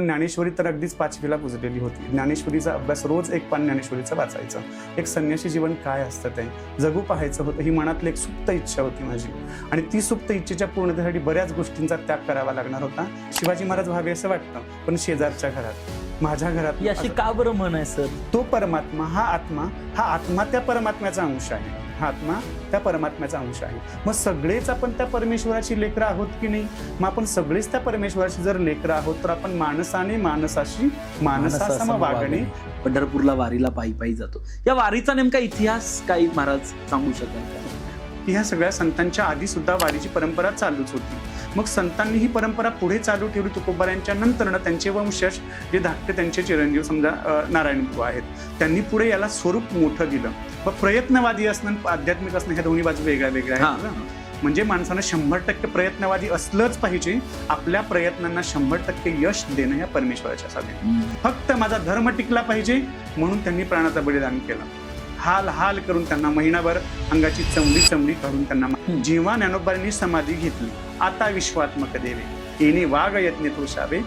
ज्ञानेश्वरी तर अगदीच 5वीला पुजलेली होती. ज्ञानेश्वरीचा अभ्यास रोज एक पान ज्ञानेश्वरीचं वाचायचं. एक संन्यासी जीवन काय असतं ते जगू पाहायचं होतं, ही मनातली एक सुप्त इच्छा होती माझी. आणि ती सुप्त इच्छेच्या पूर्णतेसाठी बऱ्याच गोष्टींचा त्याग करावा लागणार होता. शिवाजी महाराज व्हावे असं वाटतं, पण शेजारच्या घरात, माझ्या घरात अशी का बरं म्हण आहे सर? तो परमात्मा, हा आत्मा त्या परमात्म्याचा अंश आहे. हा आत्मा त्या परमात्म्याचा अंश आहे. मग सगळेच आपण त्या परमेश्वराची लेकरं आहोत की नाही? मग आपण सगळेच त्या परमेश्वराची जर लेकरं आहोत तर आपण माणसाने माणसाशी माणसासम वागणे. पंढरपूरला वारीला पायी पायी जातो. या वारीचा नेमका इतिहास काही महाराज सांगू शकाल का? ह्या सगळ्या संतांच्या आधी सुद्धा वारीची परंपरा चालूच होती. मग संतांनी ही परंपरा पुढे चालू ठेवली. तुकोबारायांच्या नंतर त्यांचे वंशज जे धाकटे त्यांचे चिरंजीव समजा नारायण बुवा आहेत, त्यांनी पुढे याला स्वरूप मोठं दिलं. मग प्रयत्नवादी असणं, आध्यात्मिक असणं, ह्या दोन्ही बाजू वेगळ्या वेगळ्या आहेत. म्हणजे माणसानं 100% प्रयत्नवादी असलंच पाहिजे. आपल्या प्रयत्नांना 100% यश देणं या परमेश्वराच्या साधने. फक्त माझा धर्म टिकला पाहिजे म्हणून त्यांनी प्राणाचं बलिदान केलं. हाल हाल करून त्यांना महिनाभर अंगाची चमडी काढून त्यांना जेव्हा ज्ञानोबांनी समाधी घेतली, आता विश्वात्मक देवे येणे वाघ यत्ने तोषावे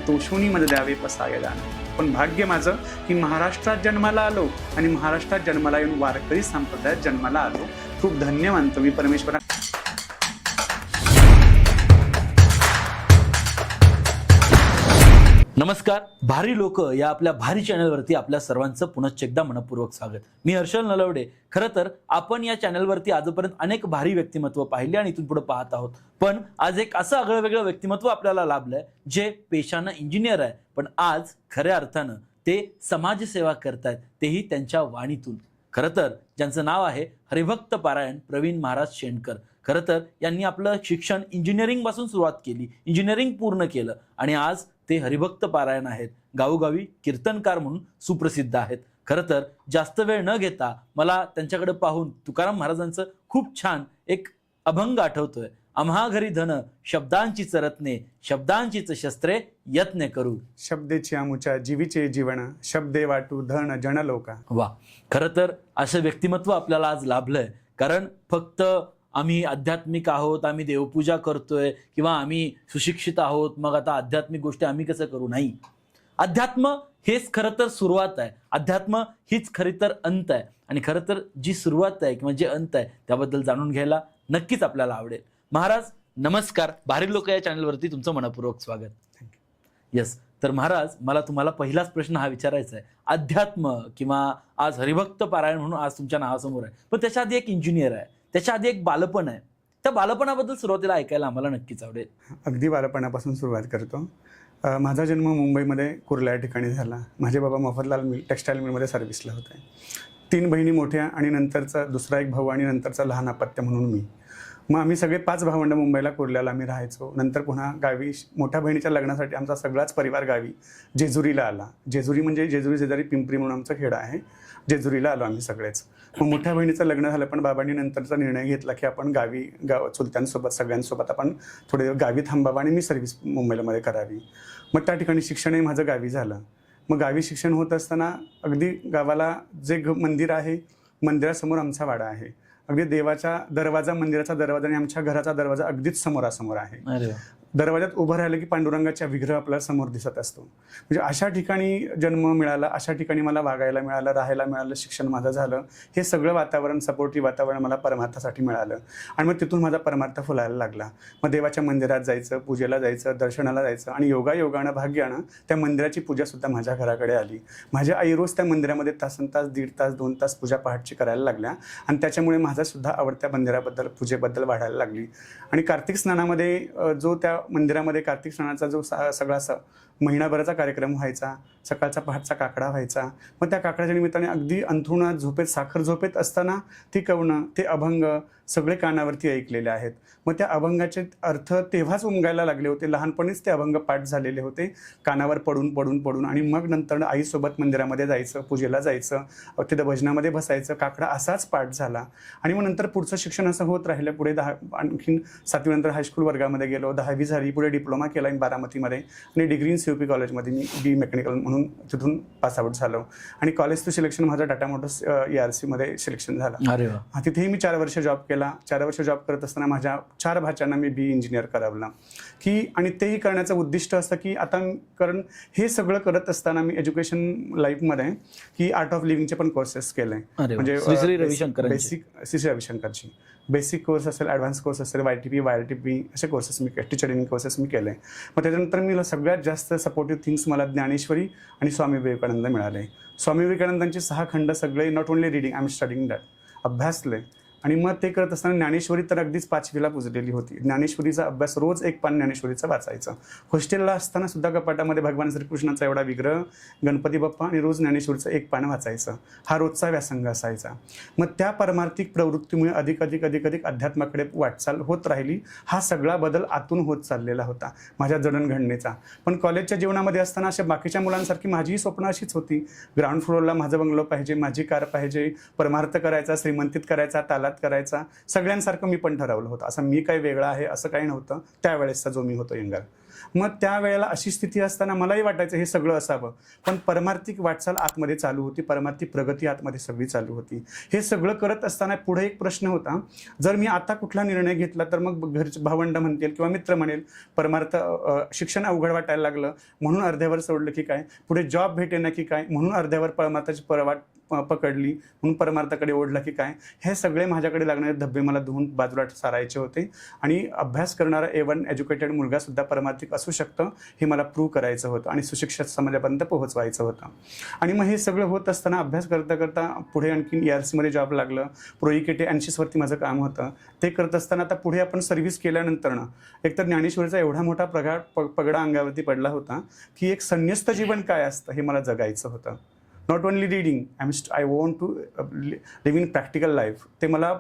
तोषुनी मध्ये द्यावे पसाय दान. पण भाग्य माझं की महाराष्ट्रात जन्माला आलो आणि महाराष्ट्रात जन्माला येऊन वारकरी संप्रदायात जन्माला आलो. खूप धन्य मानतो मी परमेश्वरा. नमस्कार. भारी लोक या आपल्या भारी चॅनलवरती आपल्या सर्वांचं पुनश्च एकदा मनपूर्वक स्वागत. मी हर्षल नलवडे. खरं तर आपण या चॅनलवरती आजपर्यंत अनेक भारी व्यक्तिमत्व पाहिले आणि इथून पुढे पाहत आहोत. पण आज एक असं आगळं वेगळं व्यक्तिमत्व आपल्याला लाभलंय जे पेशानं इंजिनियर आहे, पण आज खऱ्या अर्थानं ते समाजसेवा करतायत, तेही त्यांच्या वाणीतून. खरं तर ज्यांचं नाव आहे हरिभक्त पारायण प्रवीण महाराज शेंडकर. खरं तर यांनी आपलं शिक्षण इंजिनिअरिंग पासून सुरुवात केली, इंजिनिअरिंग पूर्ण केलं आणि आज ते हरिभक्त पारायण आहेत. गावोगावी कीर्तनकार म्हणून सुप्रसिद्ध आहेत. खरं तर जास्त वेळ न घेता मला त्यांच्याकडे पाहून तुकाराम महाराजांचं खूप छान एक अभंग आठवतोय. आम्हा घरी धन शब्दांचीच रत्ने शब्दांचीच शस्त्रे यत्ने करू. शब्देची आमुच्या जीवीचे जीवन शब्दे वाटू धन जन लोका. वा. खरं तर असं व्यक्तिमत्व आपल्याला आज लाभलंय. कारण फक्त आम्ही आध्यात्मिक आहोत, आम्ही देवपूजा करतोय किंवा आम्ही सुशिक्षित आहोत, मग आता आध्यात्मिक गोष्टी आम्ही कसं करू? नाही. अध्यात्म हेच खरं तर सुरुवात आहे. अध्यात्म हीच खरी तर अंत आहे. आणि खरं तर जी सुरुवात आहे किंवा जे अंत आहे त्याबद्दल जाणून घ्यायला नक्कीच आपल्याला आवडेल. महाराज नमस्कार. भारी लोक या चॅनलवरती तुमचं मनपूर्वक स्वागत. येस. तर महाराज मला तुम्हाला पहिलाच प्रश्न हा विचारायचा आहे. अध्यात्म किंवा आज हरिभक्त पारायण म्हणून आज तुमच्या नावासमोर आहे, पण त्याच्या आधी एक इंजिनियर आहे, त्याच्या आधी एक बालपण आहे. त्या बालपणाबद्दल सुरुवातीला ऐकायला आम्हाला नक्कीच आवडेल. अगदी बालपणापासून सुरुवात करतो. माझा जन्म मुंबईमध्ये कुर्ला या ठिकाणी झाला. माझे बाबा मफतलाल मिल टेक्स्टाईल मिलमध्ये सर्व्हिसला होते. 3 बहिणी मोठ्या आणि नंतरचा दुसरा एक भाऊ आणि नंतरचा लहान अपत्य म्हणून मी. मग आम्ही सगळे 5 भावंड मुंबईला कुर्ल्याला आम्ही राहायचो. नंतर पुन्हा गावी मोठ्या बहिणीच्या लग्नासाठी आमचा सगळाच परिवार गावी जेजुरीला आला. जेजुरी म्हणजे जेजुरी शेजारी पिंपरी म्हणून आमचं खेडं आहे. जेजुरीला आलो आम्ही सगळेच. मग मोठ्या बहिणीचं लग्न झालं, पण बाबांनी नंतरचा निर्णय घेतला की आपण चुलत्यांसोबत सगळ्यांसोबत आपण थोडे गावी थांबावं आणि मी सर्व्हिस मुंबईमध्ये करावी. मग त्या ठिकाणी शिक्षणही माझं गावी झालं. मग गावी शिक्षण होत असताना अगदी गावाला जे मंदिर आहे, मंदिरासमोर आमचा वाडा आहे. अगदी देवाचा दरवाजा, मंदिराचा दरवाजा आणि आमच्या घराचा दरवाजा अगदीच समोरासमोर आहे. दरवाजात उभं राहिलं की पांडुरंगाच्या विग्रह आपल्याला समोर दिसत असतो. म्हणजे अशा ठिकाणी जन्म मिळाला, अशा ठिकाणी मला वागायला मिळालं, राहायला मिळालं, शिक्षण माझं झालं. हे सगळं वातावरण, सपोर्टिव्ह वातावरण मला परमार्थासाठी मिळालं. आणि मग तिथून माझा परमार्थ फुलायला लागला. मग देवाच्या मंदिरात जायचं, पूजेला जायचं, दर्शनाला जायचं आणि योगायोगानं भाग्यानं त्या मंदिराची पूजासुद्धा माझ्या घराकडे आली. माझ्या आई रोज त्या मंदिरामध्ये तासनतास, 1.5 तास, 2 तास पूजा पहाटची करायला लागल्या आणि त्याच्यामुळे माझा सुद्धा आवडत्या मंदिराबद्दल, पूजेबद्दल वाढायला लागली. आणि कार्तिक स्नानामध्ये जो त्या मंदिरामध्ये कार्तिक स्नानाचा जो सगळा महिनाभराचा कार्यक्रम व्हायचा, सकाळचा पहाटचा काकडा व्हायचा. मग त्या काकड्याच्या निमित्ताने अगदी अंथरुणात झोपेत, साखर झोपेत असताना ती कवणं, ते अभंग सगळे कानावरती ऐकलेले आहेत. मग त्या अभंगाचे अर्थ तेव्हाच उमगायला लागले होते. लहानपणीच ते अभंग पाठ झालेले होते, कानावर पडून. आणि मग नंतर आईसोबत मंदिरामध्ये जायचं, पूजेला जायचं, तिथं भजनामध्ये बसायचं. काकडा असाच पाठ झाला. आणि मग नंतर पुढचं शिक्षण असं होत राहिलं. पुढे आणखीन 7वी नंतर हायस्कूल वर्गामध्ये गेलो, 10वी झाली, पुढे डिप्लोमा केला मी बारामतीमध्ये आणि डिग्री इन CUP कॉलेजमध्ये मी बी मेकॅनिकल म्हणून तिथून पासआउट झालो आणि कॉलेज टू सिलेक्शन माझं टाटा मोटर्स ERCमध्ये सिलेक्शन झालं. अरे वा. तिथेही मी 4 वर्ष जॉब केला. 4 वर्ष जॉब करत असताना माझ्या 4 भाच्यांना मी बी इंजिनियर करावलं की, आणि तेही करण्याचं उद्दिष्ट असतं की आता, कारण हे सगळं करत असताना मी एज्युकेशन लाईफमध्ये की आर्ट ऑफ लिव्हिंगचे पण कोर्सेस केले. म्हणजे श्री रविशंकरांचे. बेसिक श्री रविशंकरची बेसिक कोर्स असेल, ॲडव्हान्स कोर्स असेल, YTP असे कोर्सेस मी टीचर ट्रेनिंग कोर्सेस मी केले. मग त्याच्यानंतर मी सगळ्यात जास्त सपोर्टिव्ह थिंग्स मला ज्ञानेश्वरी आणि स्वामी विवेकानंद मिळाले. स्वामी विवेकानंदांचे 6 खंड सगळे not only reading, I am studying that, अभ्यासले. आणि मग ते करत असताना ज्ञानेश्वरी तर अगदीच 5वीला पुजलेली होती. ज्ञानेश्वरीचा अभ्यास रोज 1 पान ज्ञानेश्वरीचं वाचायचं. हॉस्टेलला असताना सुद्धा कपाटामध्ये भगवान श्रीकृष्णाचा एवढा विग्रह, गणपती बाप्पा आणि रोज ज्ञानेश्वरीचं 1 पान वाचायचं. हा रोजचा व्यासंग असायचा. मग त्या परमार्थिक प्रवृत्तीमुळे अधिक अध्यात्माकडे वाटचाल होत राहिली. हा सगळा बदल आतून होत चाललेला होता माझ्या जडणघडणीचा. पण कॉलेजच्या जीवनामध्ये असताना अशा बाकीच्या मुलांसारखी माझीही स्वप्न अशीच होती. ग्राउंड फ्लोअरला माझं बंगलो पाहिजे, माझी कार पाहिजे, परमार्थ करायचा, श्रीमंतीत करायचा, तालात करायचा, सगळ्यांसारखं मी पण ठरवलं होतं. असं मी काही वेगळं आहे असं काही नव्हतं त्यावेळेसचा जो मी होतो यंगर. मग त्यावेळेला अशी स्थिती असताना मलाही वाटायचं हे सगळं असावं, पण परमार्थिक वाटचाल आतमध्ये चालू होती, परमार्थिक प्रगती आतमध्ये सगळी चालू होती. हे सगळं करत असताना पुढे एक प्रश्न होता, जर मी आता कुठला निर्णय घेतला तर मग घरचे भावंड म्हणतील किंवा मित्र म्हणेल परमार्थ शिक्षण अवघड वाटायला लागलं म्हणून अर्ध्यावर सोडलं की काय, पुढे जॉब भेटेना की काय म्हणून अर्ध्यावर परमार्थाची परवाट पकडली म्हणून परमार्थाकडे ओढला की काय. हे सगळे माझ्याकडे लागणारे धब्बे मला धुवून बाजूला सारायचे होते आणि अभ्यास करणारा A1 एज्युकेटेड मुलगा सुद्धा परमार्थिक असू शकतं हे मला प्रूव्ह करायचं होतं आणि सुशिक्षित समाजापर्यंत पोहोचवायचं होतं. आणि मग हे सगळं होत असताना अभ्यास करता करता पुढे आणखीन ERCमध्ये जॉब लागलं. प्रोइकेटे 80वरती माझं काम होतं. ते करत असताना आता पुढे आपण सर्व्हिस केल्यानंतरनं एकतर ज्ञानेश्वरीचा एवढा मोठा पगडा अंगावरती पडला होता की एक संन्यस्त जीवन काय असतं हे मला जगायचं होतं. Not only reading, I want to live in practical life. ते मला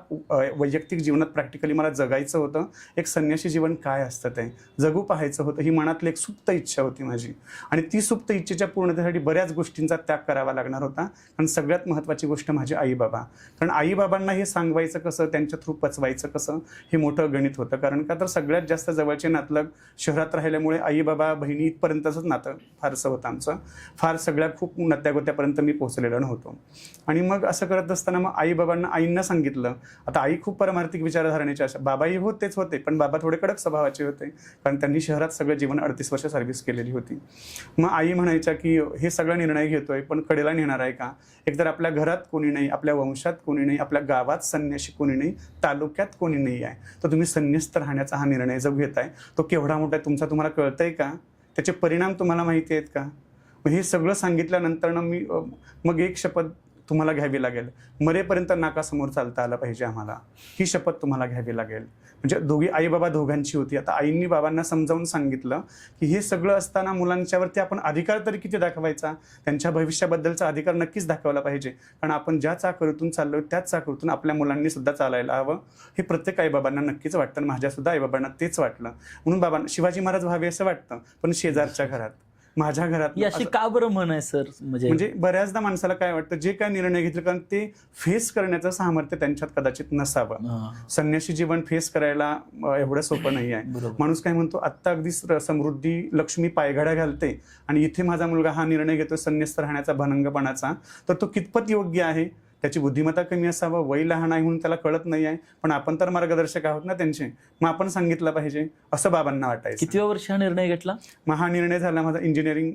वैयक्तिक जीवनात प्रॅक्टिकली मला जगायचं होतं. एक संन्यासी जीवन काय असतं ते जगू पाहायचं होतं. ही मनातली एक सुप्त इच्छा होती माझी आणि ती सुप्त इच्छेच्या पूर्णतेसाठी बऱ्याच गोष्टींचा त्याग करावा लागणार होता. आणि सगळ्यात महत्त्वाची गोष्ट माझे आईबाबा, कारण आईबाबांना हे सांगवायचं कसं, त्यांच्या थ्रू पचवायचं कसं हे मोठं गणित होतं. कारण का तर सगळ्यात जास्त जवळचे नातलग शहरात राहिल्यामुळे आईबाबा बहिणी इथपर्यंतच नातं फारसं होतं आमचं. फार सगळ्या खूप नत्यागोत्यापर्यंत मी पोहोचलेलो नव्हतो. आणि मग असं करत असताना मग आईंना सांगितलं. आता आई खूप परमार्थिक विचारधारणेच्या अशा, बाबाही तेच होते पण बाबा थोडे कडक स्वभावाचे होते कारण त्यांनी शहरात सगळं जीवन 38 वर्ष सर्व्हिस केलेली होती. मग आई म्हणायच्या की हे सगळा निर्णय घेतोय पण कडेला नेणार आहे का, एकतर आपल्या घरात कोणी नाही, आपल्या वंशात कोणी नाही, आपल्या गावात संन्याशी कोणी नाही, तालुक्यात कोणी नाही आहे, तर तुम्ही संन्यस्त राहण्याचा हा निर्णय जो घेताय तो केवढा मोठा आहे तुमचा तुम्हाला कळतंय का, त्याचे परिणाम तुम्हाला माहिती आहेत का. हे सगळं सांगितल्यानंतर मी मग एक शपथ तुम्हाला घ्यावी लागेल, मरेपर्यंत नाकासमोर चालता आलं पाहिजे आम्हाला, ही शपथ तुम्हाला घ्यावी लागेल. म्हणजे दोघी आईबाबा दोघांची होती. आता आईंनी बाबांना समजावून सांगितलं की हे सगळं असताना मुलांच्यावरती आपण अधिकार तरी किती दाखवायचा, त्यांच्या भविष्याबद्दलचा अधिकार नक्कीच दाखवला पाहिजे. कारण आपण ज्या चाकरीतून चाललो त्याच चाकरीतून आपल्या मुलांनी सुद्धा चालायला हवं हे प्रत्येक आईबाबांना नक्कीच वाटतं. आणि माझ्यासुद्धा आईबाबांना तेच वाटलं. म्हणून बाबांना शिवाजी महाराज व्हावे असं वाटतं पण शेजारच्या घरात, माझ्या घरात अशी का बरं म्हण आहे सर. म्हणजे बऱ्याचदा माणसाला काय वाटतं जे काय निर्णय घेतले कारण ते फेस करण्याचं सामर्थ्य त्यांच्यात कदाचित नसावं. संन्यासी जीवन फेस करायला एवढं सोपं नाही आहे. माणूस काय म्हणतो आत्ता अगदी समृद्धी लक्ष्मी पायघड्या घालते आणि इथे माझा मुलगा हा निर्णय घेतो संन्यस्त राहण्याचा भनंगपणाचा, तर तो कितपत योग्य आहे. त्याची बुद्धिमत्ता कमी असावं, वय लहान आहे म्हणून त्याला कळत नाही आहे, पण आपण तर मार्गदर्शक आहोत ना त्यांचे, मग आपण सांगितलं पाहिजे असं बाबांना वाटायचं. किती वर्ष हा निर्णय घेतला. मग हा निर्णय झाला माझा इंजिनिअरिंग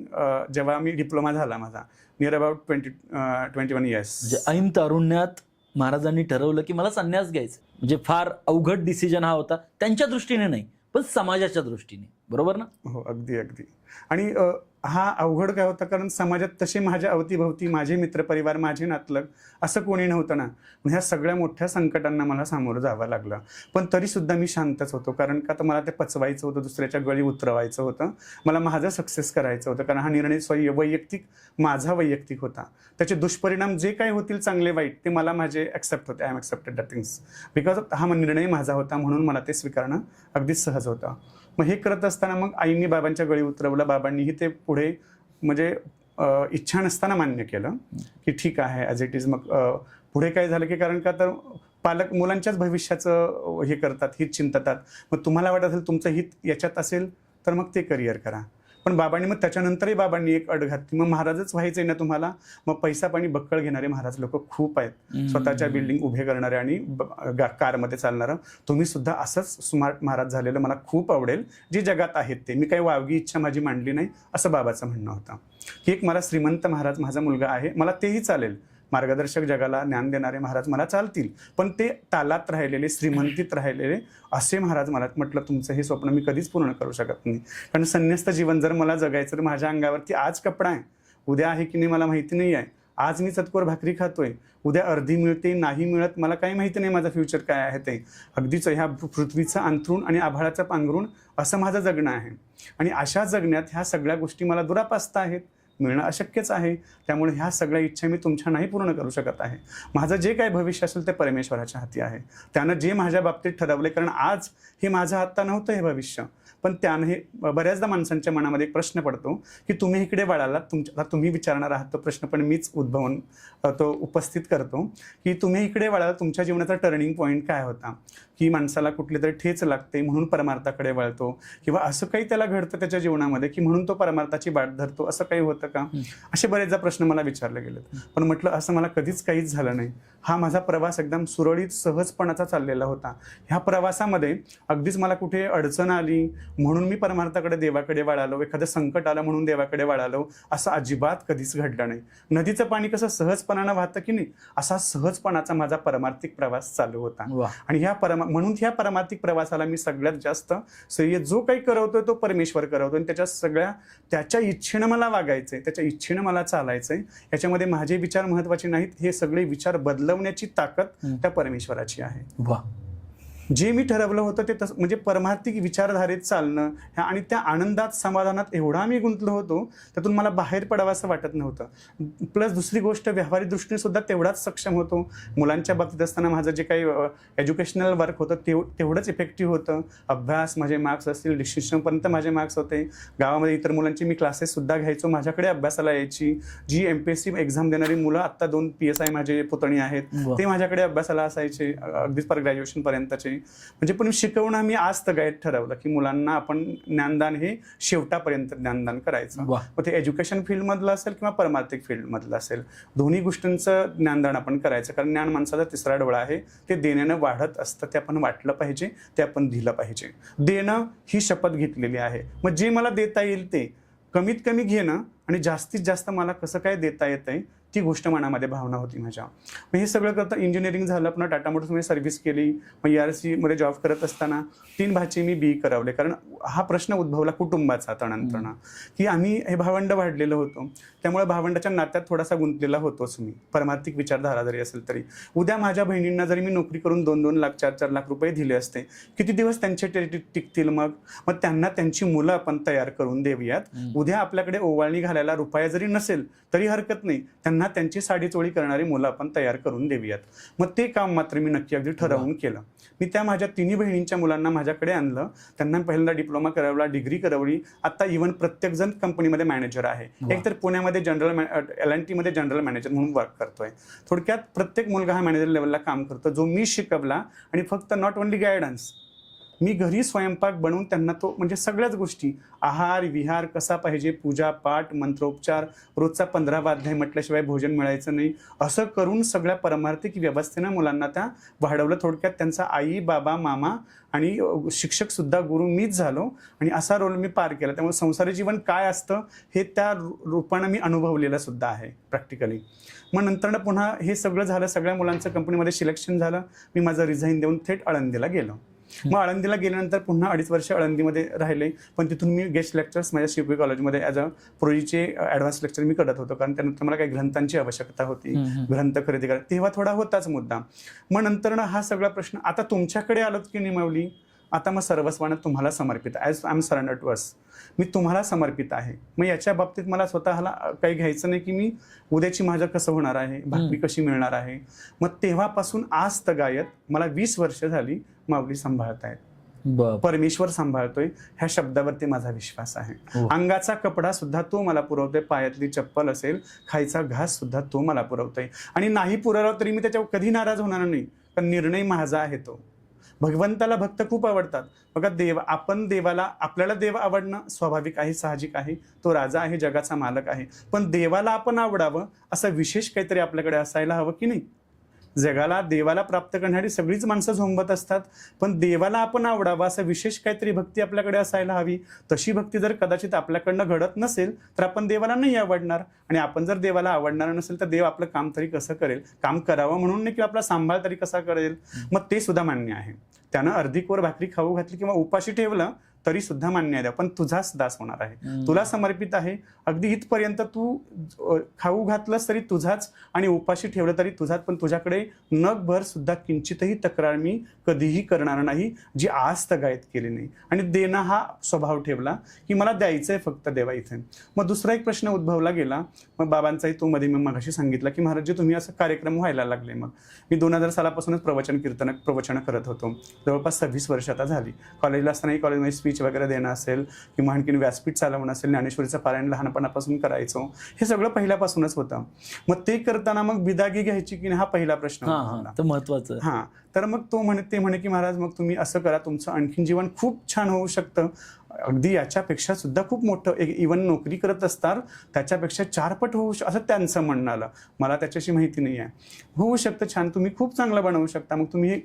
जेव्हा मी डिप्लोमा झाला माझा नियर अबाउट 21 इयर्स. म्हणजे ऐन तारुण्यात महाराजांनी ठरवलं की मला संन्यास घ्यायचा. म्हणजे फार अवघड डिसिजन हा होता त्यांच्या दृष्टीने नाही पण समाजाच्या दृष्टीने, बरोबर ना. हो अगदी. आणि हा अवघड काय होता कारण समाजात तसे माझ्या अवतीभवती माझे मित्रपरिवार, माझे नातलग असं कोणी नव्हतं ना. ह्या सगळ्या मोठ्या संकटांना मला सामोरं जावं लागलं. पण तरीसुद्धा मी शांतच होतो कारण का तर मला ते पचवायचं होतं, दुसऱ्याच्या गळी उतरवायचं होतं, मला माझं सक्सेस करायचं होतं. कारण हा निर्णय माझा वैयक्तिक होता. त्याचे दुष्परिणाम जे काही होतील चांगले वाईट ते मला माझे ॲक्सेप्ट होते. I am accepted that things because हा निर्णय माझा होता म्हणून मला ते स्वीकारणं अगदीच सहज होतं. मग हे करत असताना मग आईंनी बाबांच्या गळी उतरवलं. बाबांनीही ते पुढे म्हणजे इच्छा नसताना मान्य केलं की ठीक आहे ॲज इट इज. मग पुढे काय झालं की कारण का तर पालक मुलांच्याच भविष्याचं हे करतात, हित चिंततात. मग तुम्हाला वाटत असेल तुमचं हित याच्यात असेल तर मग ते करिअर करा. पण बाबांनी मग त्याच्यानंतरही बाबांनी एक अट घातली, मग महाराजच व्हायचंय ना तुम्हाला, मग पैसा पाणी बक्कळ घेणारे महाराज लोक खूप आहेत, स्वतःच्या बिल्डिंग उभे करणारे आणि कारमध्ये चालणारं. तुम्ही सुद्धा असंच स्मार्ट महाराज झालेलं मला खूप आवडेल, जे जगात आहेत ते. मी काही वावगी इच्छा माझी मांडली नाही, असं बाबाचं म्हणणं होतं. की एक मला श्रीमंत महाराज माझा मुलगा आहे, मला तेही चालेल. मार्गदर्शक जगाला ज्ञान देणारे महाराज मला चालतील, पण ते तालात राहिलेले, श्रीमंतीत राहिलेले असे महाराज मला. म्हटलं तुमचं हे स्वप्न मी कधीच पूर्ण करू शकत नाही, कारण संन्यस्त जीवन जर मला जगायचं तर माझ्या अंगावरती आज कपडा आहे, उद्या आहे की नाही मला माहिती नाही आहे. आज मी चतकोर भाकरी खातोय, उद्या अर्धी मिळते नाही मिळत मला काही माहिती नाही, माझं फ्युचर काय आहे ते. अगदीच ह्या पृथ्वीचं अंथरूण आणि आभाळाचं पांघरूण असं माझं जगणं आहे. आणि अशा जगण्यात ह्या सगळ्या गोष्टी मला दुरापास्त आहेत, मिळणं अशक्यच आहे. त्यामुळे ह्या सगळ्या इच्छा मी तुमच्या नाही पूर्ण करू शकत आहे. माझं जे काही भविष्य असेल ते परमेश्वराच्या हाती आहे. त्यानं जे माझ्या बाबतीत ठरवले, कारण आज हे माझं आत्ता नव्हतं हे भविष्य, पण त्यानं हे बऱ्याचदा माणसांच्या मनामध्ये एक प्रश्न पडतो की तुम्ही इकडे वळालात, आता तुम्ही विचारणार आहात तो प्रश्न, पण मीच उद्भवून तो उपस्थित करतो की तुम्ही इकडे वळालात, तुमच्या जीवनाचा टर्निंग पॉईंट काय होता, की माणसाला कुठली तरी ठेच लागते म्हणून परमार्थाकडे वळतो, किंवा असं काही त्याला घडतं त्याच्या जीवनामध्ये की म्हणून तो परमार्थाची वाट धरतो, असं काही होतं का? असे बरेचदा प्रश्न मला विचारले गेलेत. पण म्हटलं असं मला कधीच काहीच झालं नाही. हा माझा प्रवास एकदम सुरळीत सहजपणाचा चाललेला होता. ह्या प्रवासामध्ये अगदीच मला कुठे अडचण आली म्हणून मी परमार्थाकडे देवाकडे वळालो, एखादं संकट आलं म्हणून देवाकडे वळालो, असं अजिबात कधीच घडलं नाही. नदीचं पाणी कसं सहजपणानं वाहतं की नाही, असा सहजपणाचा माझा परमार्थिक प्रवास चालू होता. आणि म्हणून ह्या परमार्थिक प्रवासाला मी सगळ्यात जास्त श्रेय जो काही करवतोय तो परमेश्वर करवतोय. आणि त्याच्या इच्छेनं मला वागायचंय, त्याच्या इच्छेनं मला चालायचंय. याच्यामध्ये माझे विचार महत्वाचे नाहीत, हे सगळे विचार बदलवण्याची ताकद त्या परमेश्वराची आहे. जे मी ठरवलं होतं ते म्हणजे परमार्थिक विचारधारेत चालणं, आणि त्या आनंदात समाधानात एवढा मी गुंतलो होतो, त्यातून मला बाहेर पडावं असं वाटत नव्हतं. प्लस दुसरी गोष्ट, व्यावहारिक दृष्टीने सुद्धा तेवढाच सक्षम होतो. मुलांच्या बाबतीत असताना माझं जे काही एज्युकेशनल वर्क होतं तेवढंच इफेक्टिव्ह होतं. अभ्यास, माझे मार्क्स असतील, डिस्टिंक्शनपर्यंत माझे मार्क्स होते. गावामध्ये इतर मुलांची मी क्लासेस सुद्धा घ्यायचो, माझ्याकडे अभ्यासाला यायची. जी MPSC एक्झाम देणारी मुलं, आत्ता 2 PSI माझे पुतणी आहेत, ते माझ्याकडे अभ्यासाला असायचे, अगदीच पर ग्रॅज्युएशनपर्यंतचे. म्हणजे पण शिकवणं मी आज तगायत ठरवलं की मुलांना आपण ज्ञानदान हे शेवटापर्यंत ज्ञानदान करायचं. मग ते एज्युकेशन फील्डमधलं असेल किंवा परमार्थिक फील्डमधलं असेल, दोन्ही गोष्टींचं ज्ञानदान आपण करायचं. कारण ज्ञान माणसाचा तिसरा डोळा आहे, ते देण्यानं वाढत असतं, ते आपण वाटलं पाहिजे, ते आपण दिलं पाहिजे. देणं ही शपथ घेतलेली आहे. मग जे मला देता येईल ते कमीत कमी घेणं, आणि जास्तीत जास्त मला कसं काय देता येतंय ती गोष्ट मनामध्ये भावना होती माझ्या. मग हे सगळं करता इंजिनिअरिंग झालं, पुन्हा टाटा मोटर्समध्ये सर्व्हिस केली. मग ERC मध्ये जॉब करत असताना 3 भाचे मी BE करवले, कारण हा प्रश्न उद्भवला कुटुंबाचा तणांतरणा, की आम्ही हे भावंड वाढलेलो होतो, त्यामुळे भावंडाच्या नात्यात थोडासा गुंतलेला होतोच मी. परमार्थिक विचारधारा जरी असेल तरी उद्या माझ्या बहिणींना जरी मी नोकरी करून 2-2 लाख 4-4 लाख रुपये दिले असते, किती दिवस त्यांचे टिकतील? मग त्यांना त्यांची मुलं आपण तयार करून देऊयात. उद्या आपल्याकडे ओवाळणी घालायला रुपया जरी नसेल तरी हरकत नाही, त्यांना त्यांची साडी चोळी करणारी मुलं आपण तयार करून देऊयात. मग ते काम मात्र मी नक्की अगदी ठरवून केलं. मी त्या माझ्या 3 बहिणींच्या मुलांना माझ्याकडे आणलं, त्यांना पहिल्यांदा डिप्लोमा करवला, डिग्री करवली. आता इव्हन प्रत्येक जण कंपनीमध्ये मॅनेजर आहे. एक तर पुण्यामध्ये L&T मध्ये जनरल मॅनेजर म्हणून वर्क करतोय. थोडक्यात प्रत्येक मुलगा हा मॅनेजर लेवलला काम करतो, जो मी शिकवला. आणि फक्त नॉट ओनली गायडन्स, मी घरी स्वयंपाक बनवून त्यांना तो म्हणजे सगळ्याच गोष्टी, आहार विहार कसा पाहिजे, पूजा पाठ मंत्रोपचार, रोजचा 15 वाध्याय म्हटल्याशिवाय भोजन मिळायचं नाही, असं करून सगळ्या परमार्थिक व्यवस्थेनं मुलांना त्या वाढवलं. थोडक्यात त्यांचा आई बाबा मामा आणि शिक्षक सुद्धा गुरु मीच झालो, आणि असा रोल मी पार केला. त्यामुळे संसारी जीवन काय असतं हे त्या रूपानं मी अनुभवलेलं सुद्धा आहे प्रॅक्टिकली. मग नंतर पुन्हा हे सगळं झालं, सगळ्या मुलांचं कंपनीमध्ये सिलेक्शन झालं. मी माझं रिझाईन देऊन थेट आळंदीला गेलो. मग आळंदीला गेल्यानंतर पुन्हा 2.5 वर्ष आळंदीमध्ये राहिले. पण तिथून मी गेस्ट लेक्चर्स माझ्या शिवपी कॉलेजमध्ये ॲज अ प्रोजीचे ॲडव्हान्स लेक्चर मी करत होतो, कारण त्यानंतर मला काही ग्रंथांची आवश्यकता होती, ग्रंथ खरेदी करा, तेव्हा थोडा होताच मुद्दा. मग नंतर हा सगळा प्रश्न, आता तुमच्याकडे आलोत की निमवली, आता मग सर्वस्वानं तुम्हाला समर्पित, as I am surrender to us, मी तुम्हाला समर्पित आहे. मग याच्या बाबतीत मला स्वतःला काही घ्यायचं नाही की मी उद्याची माझं कसं होणार आहे, भाकरी कशी मिळणार आहे. मग तेव्हापासून आज तगायत मला 20 वर्ष झाली माऊली सांभाळत आहेत, परमेश्वर सांभाळतोय, ह्या शब्दावरती माझा विश्वास आहे. अंगाचा कपडा सुद्धा तो मला पुरवतोय, पायातली चप्पल असेल, खायचा घास सुद्धा तो मला पुरवतोय. आणि नाही पुरवला तरी मी त्याच्यावर कधी नाराज होणार नाही, का निर्णय माझा आहे तो. भगवंताला भक्त खूप आवडतात. बघा आपल्याला देव आवडणं स्वाभाविक आहे, साहजिक आहे. तो राजा आहे, जगाचा मालक आहे. पण देवाला आपण आवडावं असं विशेष काहीतरी आपल्याकडे असायला हवं की नाही. जगाला देवाला प्राप्त करणारी सगळीच माणसं झोंबत असतात, पण देवाला आपण आवडावं असं विशेष काहीतरी भक्ती आपल्याकडे असायला हवी. तशी भक्ती जर कदाचित आपल्याकडनं घडत नसेल तर आपण देवाला नाही आवडणार. आणि आपण जर देवाला आवडणार नसेल तर देव आपलं काम तरी कसं करेल, काम करावं म्हणून नाही किंवा आपला सांभाळ तरी कसा करेल. मग ते सुद्धा मान्य आहे. त्यानं अर्धी कोर भाकरी खाऊ घातली किंवा उपाशी ठेवलं तरी सुद्धा मान्य आहे, पण तुझाच दास होणार आहे, तुला समर्पित आहे. अगदी इथपर्यंत तू खाऊ घातलंस तरी तुझाच आणि उपाशी ठेवलं तरी तुझाच, पण तुझ्याकडे नगभर सुद्धा किंचितही तक्रार मी कधीही करणार नाही जी आज तगायत केली नाही. आणि देणं हा स्वभाव ठेवला की मला द्यायचंय फक्त देवा इथे. मग दुसरा एक प्रश्न उद्भवला गेला. मग बाबांचाही तो मध्ये मी मगाशी सांगितलं की महाराज तुम्ही असं कार्यक्रम व्हायला लागले. मग मी 2000 सालापासूनच प्रवचन करत होतो. जवळपास 26 वर्ष आता झाली. कॉलेजला असतानाही कॉलेजमध्ये स्पीच वगैरे देणं असेल किंवा आणखीन व्यासपीठ चालवणं असेल, ज्ञानेश्वरीचं पारायण लहानपणापासून करायचो, हे सगळं पहिल्यापासूनच होतं. मग ते करताना मग बिदागी घ्यायची की नाही हा पहिला प्रश्न होता. महत्वाचं. हा, तर मग ते म्हणे की महाराज मग तुम्ही असं करा, तुमचं आणखीन जीवन खूप छान होऊ शकतं, अगदी याच्यापेक्षा सुद्धा खूप मोठं, इव्हन नोकरी करत असतात त्याच्यापेक्षा 4 पट होऊ असं त्यांचं म्हणणं आलं. मला त्याच्याशी माहिती नाही आहे. होऊ शकतं छान, तुम्ही खूप चांगलं बनवू शकता. मग तुम्ही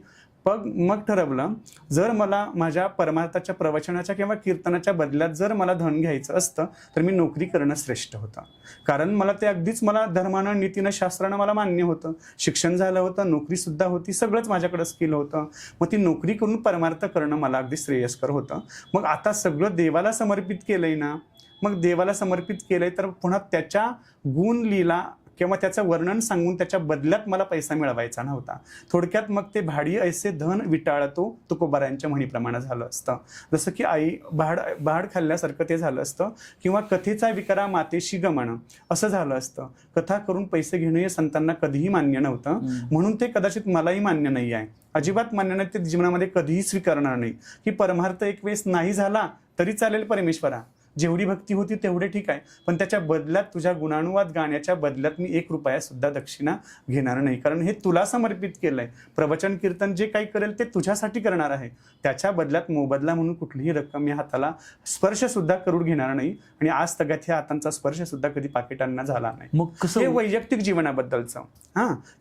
मग ठरवलं, जर मला माझ्या परमार्थाच्या प्रवचनाच्या किंवा कीर्तनाच्या बदल्यात जर मला धन घ्यायचं असतं तर मी नोकरी करणं श्रेष्ठ होतं. कारण मला ते अगदीच मला धर्मानं, नीतीनं, शास्त्रानं मला मान्य होतं. शिक्षण झालं होतं, नोकरीसुद्धा होती, सगळंच माझ्याकडं स्किल होतं. मग ती नोकरी करून परमार्थ करणं मला अगदी श्रेयस्कर होतं. मग आता सगळं देवाला समर्पित केलंय ना, मग देवाला समर्पित केलंय तर पुन्हा त्याच्या गुण लीला किंवा त्याचं वर्णन सांगून त्याच्या बदल्यात मला पैसा मिळवायचा नव्हता. थोडक्यात मग ते भाडी ऐसे धन विटाळतो तुकोबारायांच्या म्हणीप्रमाणे झालं असतं. जसं की आई भाड खाल्ल्यासारखं ते झालं असतं, किंवा कथेचा विकारा मातेशी गमन असं झालं असतं. कथा करून पैसे घेणं हे संतांना कधीही मान्य नव्हतं, म्हणून ते कदाचित मलाही मान्य नाही आहे, अजिबात मान्य नाही. ते जीवनामध्ये कधीही स्वीकारणार नाही की परमार्थ एक वेळेस नाही झाला तरी चालेल परमेश्वरा, जेवढी भक्ती होती तेवढे ठीक आहे, पण त्याच्या बदल्यात तुझ्या गुणानुवाद गाण्याच्या बदल्यात मी 1 रुपया सुद्धा दक्षिणा घेणार नाही. कारण हे तुला समर्पित केलंय. प्रवचन कीर्तन जे काही करेल ते तुझ्यासाठी करणार आहे. त्याच्या बदल्यात मोबदला म्हणून कुठलीही रक्कम या हाताला स्पर्श सुद्धा करून घेणार नाही. आणि आज तगात ह्या हातांचा स्पर्श सुद्धा कधी पाकिटांना झाला नाही. मग कसं हे वैयक्तिक जीवनाबद्दलचं,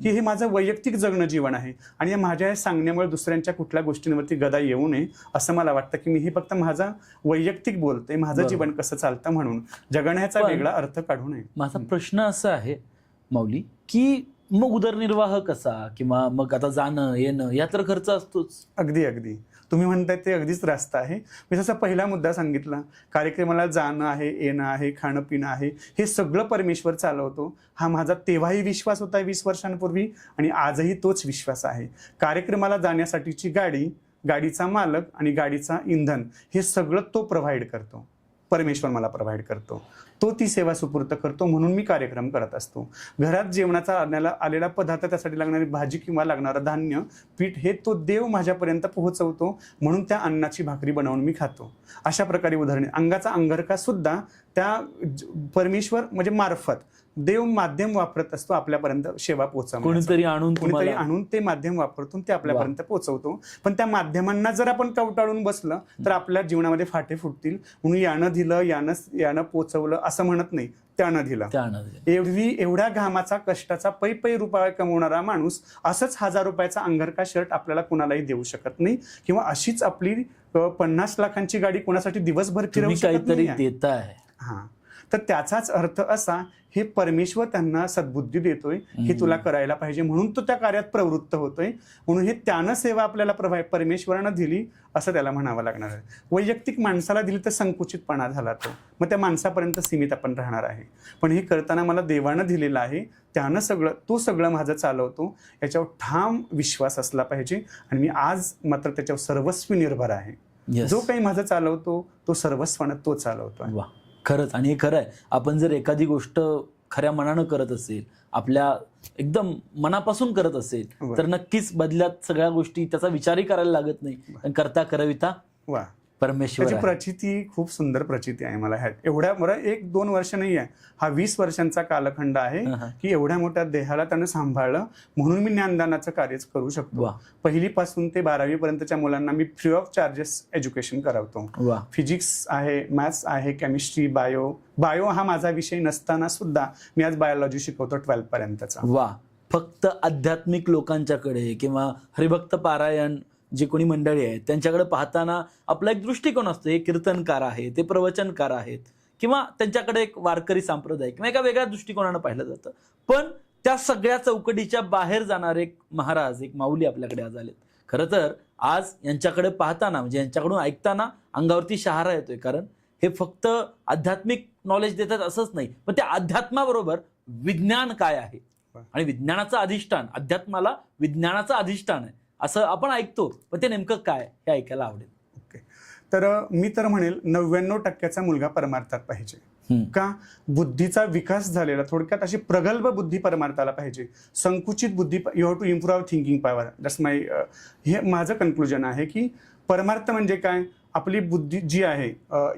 की हे माझं वैयक्तिक जगणं जीवन आहे. आणि या माझ्या सांगण्यामुळे दुसऱ्यांच्या कुठल्या गोष्टींवरती गदा येऊ नये असं मला वाटतं की मी हे फक्त माझा वैयक्तिक बोलते, माझं जीवन कसं चालतं म्हणून जगण्याचा वेगळा अर्थ काढू नये. माझा प्रश्न असा आहे माऊली की मग उदरनिर्वाह कसा, किंवा मग आता जाणं येणं या तर खर्च असतोच. अगदी तुम्ही म्हणताय ते अगदीच रास्त आहे. मी जसा पहिला मुद्दा सांगितला, कार्यक्रमाला जाणं आहे, येणं आहे, खाणं पिणं आहे, हे सगळं परमेश्वर चालवतो. हा माझा तेव्हाही विश्वास होता 20 वर्षांपूर्वी आणि आजही तोच विश्वास आहे. कार्यक्रमाला जाण्यासाठीची गाडीचा मालक आणि गाडीचा इंधन हे सगळं तो प्रोव्हाइड करतो, परमेश्वर मला प्रोव्हाइड करतो. तो ती सेवा सुपूर्त करतो, म्हणून मी कार्यक्रम करत असतो. घरात जेवणाचा आलेला पदार्थ, त्यासाठी लागणारी भाजी किंवा लागणारं धान्य, पीठ हे तो देव माझ्यापर्यंत पोहोचवतो, म्हणून त्या अन्नाची भाकरी बनवून मी खातो. अशा प्रकारे उदाहरणे. अंगाचा अंगरखा सुद्धा त्या परमेश्वर म्हणजे मार्फत देव माध्यम वापरत असतो आपल्यापर्यंत सेवा पोहोचवण्याचं. कोणीतरी आणून ते माध्यम वापरतो, ते आपल्यापर्यंत पोहोचवतो. पण त्या माध्यमांना जर आपण कवटाळून बसलं तर आपल्या जीवनामध्ये फाटे फुटतील. म्हणून यानं दिलं, यानं पोहोचवलं असं म्हणत नाही, त्यानं दिलं. एवढ्या घामाचा, कष्टाचा पै रुपया कमवणारा माणूस असंच 1000 रुपयाचा अंगरखा शर्ट आपल्याला कुणालाही देऊ शकत नाही, किंवा अशीच आपली 50 लाखांची गाडी कोणासाठी दिवसभर फिरवू शकत नाही. तर त्याचाच अर्थ असा, हे परमेश्वर त्यांना सद्बुद्धी देतोय, हे तुला करायला पाहिजे, म्हणून तो त्या कार्यात प्रवृत्त होतोय. म्हणून हे त्यानं सेवा आपल्याला परमेश्वरानं दिली असं त्याला म्हणावं लागणार आहे. वैयक्तिक माणसाला दिली तर संकुचितपणा झाला तो, मग त्या माणसापर्यंत सीमित आपण राहणार आहे. पण हे करताना मला देवानं दिलेलं आहे, त्यानं तो सगळं माझं चालवतो, याच्यावर ठाम विश्वास असला पाहिजे. आणि मी आज मात्र त्याच्यावर सर्वस्वी निर्भर आहे. जो काही माझं चालवतो तो सर्वस्वानं तो चालवतो. खरंच. आणि हे खरं आहे, आपण जर एखादी गोष्ट खऱ्या मनानं करत असेल, आपल्या एकदम मनापासून करत असेल, तर नक्कीच बदल्यात सगळ्या गोष्टी त्याचा विचारही करायला लागत नाही. करता करविता परमेश्वर त्याची आहे. प्रचिती खूप सुंदर प्रचिती आहे मला ह्यात. एवढ्या बरं 1-2 वर्ष नाही आहे, हा 20 वर्षांचा कालखंड आहे हं. की एवढ्या मोठ्या देहाला त्यानं सांभाळलं, म्हणून मी ज्ञानदानाचं कार्यच करू शकतो. वा पहिलीपासून ते 12वी पर्यंतच्या मुलांना मी फ्री ऑफ चार्जेस एज्युकेशन करावतो. वा फिजिक्स आहे, मॅथ्स आहे, केमिस्ट्री, बायो हा माझा विषय नसताना सुद्धा मी आज बायोलॉजी शिकवतो 12th पर्यंतचा. वा. फक्त आध्यात्मिक लोकांच्याकडे किंवा हरिभक्त पारायण जे कोणी मंडळी आहेत त्यांच्याकडे पाहताना आपला एक दृष्टिकोन असतो, हे कीर्तनकार आहेत, ते प्रवचनकार आहेत, किंवा त्यांच्याकडे एक वारकरी संप्रदाय किंवा एका वेगळ्या दृष्टिकोनानं पाहिलं जातं. पण त्या सगळ्या चौकटीच्या बाहेर जाणारे एक महाराज, एक माऊली आपल्याकडे आज आलेत. खरं तर आज यांच्याकडे पाहताना, म्हणजे यांच्याकडून ऐकताना अंगावरती शहारा येतोय. कारण हे फक्त आध्यात्मिक नॉलेज देतात असंच नाही, पण त्या अध्यात्माबरोबर विज्ञान काय आहे आणि विज्ञानाचं अधिष्ठान, अध्यात्माला विज्ञानाचं अधिष्ठान आहे असं आपण ऐकतो, पण ते नेमकं काय हे ऐकायला आवडेल. ओके. तर मी तर म्हणेल 99% मुलगा परमार्थात पाहिजे. का? बुद्धीचा विकास झालेला, थोडक्यात अशी प्रगल्भ बुद्धी परमार्थाला पाहिजे. संकुचित बुद्धी, you have to improve thinking power. That's my, हे माझं कन्क्लुजन आहे की परमार्थ म्हणजे काय, आपली बुद्धी जी आहे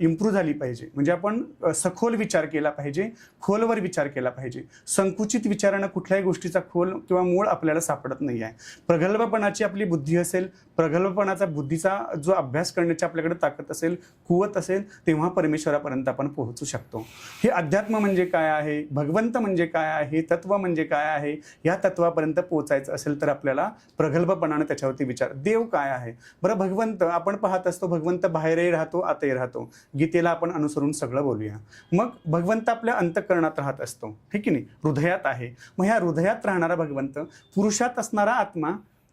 इम्प्रूव्ह झाली पाहिजे. म्हणजे आपण सखोल विचार केला पाहिजे, खोलवर विचार केला पाहिजे. संकुचित विचारानं कुठल्याही गोष्टीचा खोल किंवा मूळ आपल्याला सापडत नाही आहे. प्रगल्भपणाची आपली बुद्धी असेल, प्रगल्भपणाचा बुद्धीचा जो अभ्यास करण्याची आपल्याकडे ताकद असेल, कुवत असेल, तेव्हा परमेश्वरापर्यंत आपण पोहोचू शकतो. हे अध्यात्म म्हणजे काय आहे, भगवंत म्हणजे काय आहे, तत्व म्हणजे काय आहे, या तत्वापर्यंत पोहोचायचं असेल तर आपल्याला प्रगल्भपणानं त्याच्यावरती विचार. देव काय आहे बरं, भगवंत आपण पाहत असतो, भगवंत बाहेरही राहतो, आतही राहतो. गीतेला आपण अनुसरून सगळं बोलूया. मग भगवंत आपल्या अंतःकरणात राहत असतो, ठीक आहे नाही, हृदयात आहे. मग ह्या हृदयात राहणारा भगवंत, पुरुषात असणारा आत्मा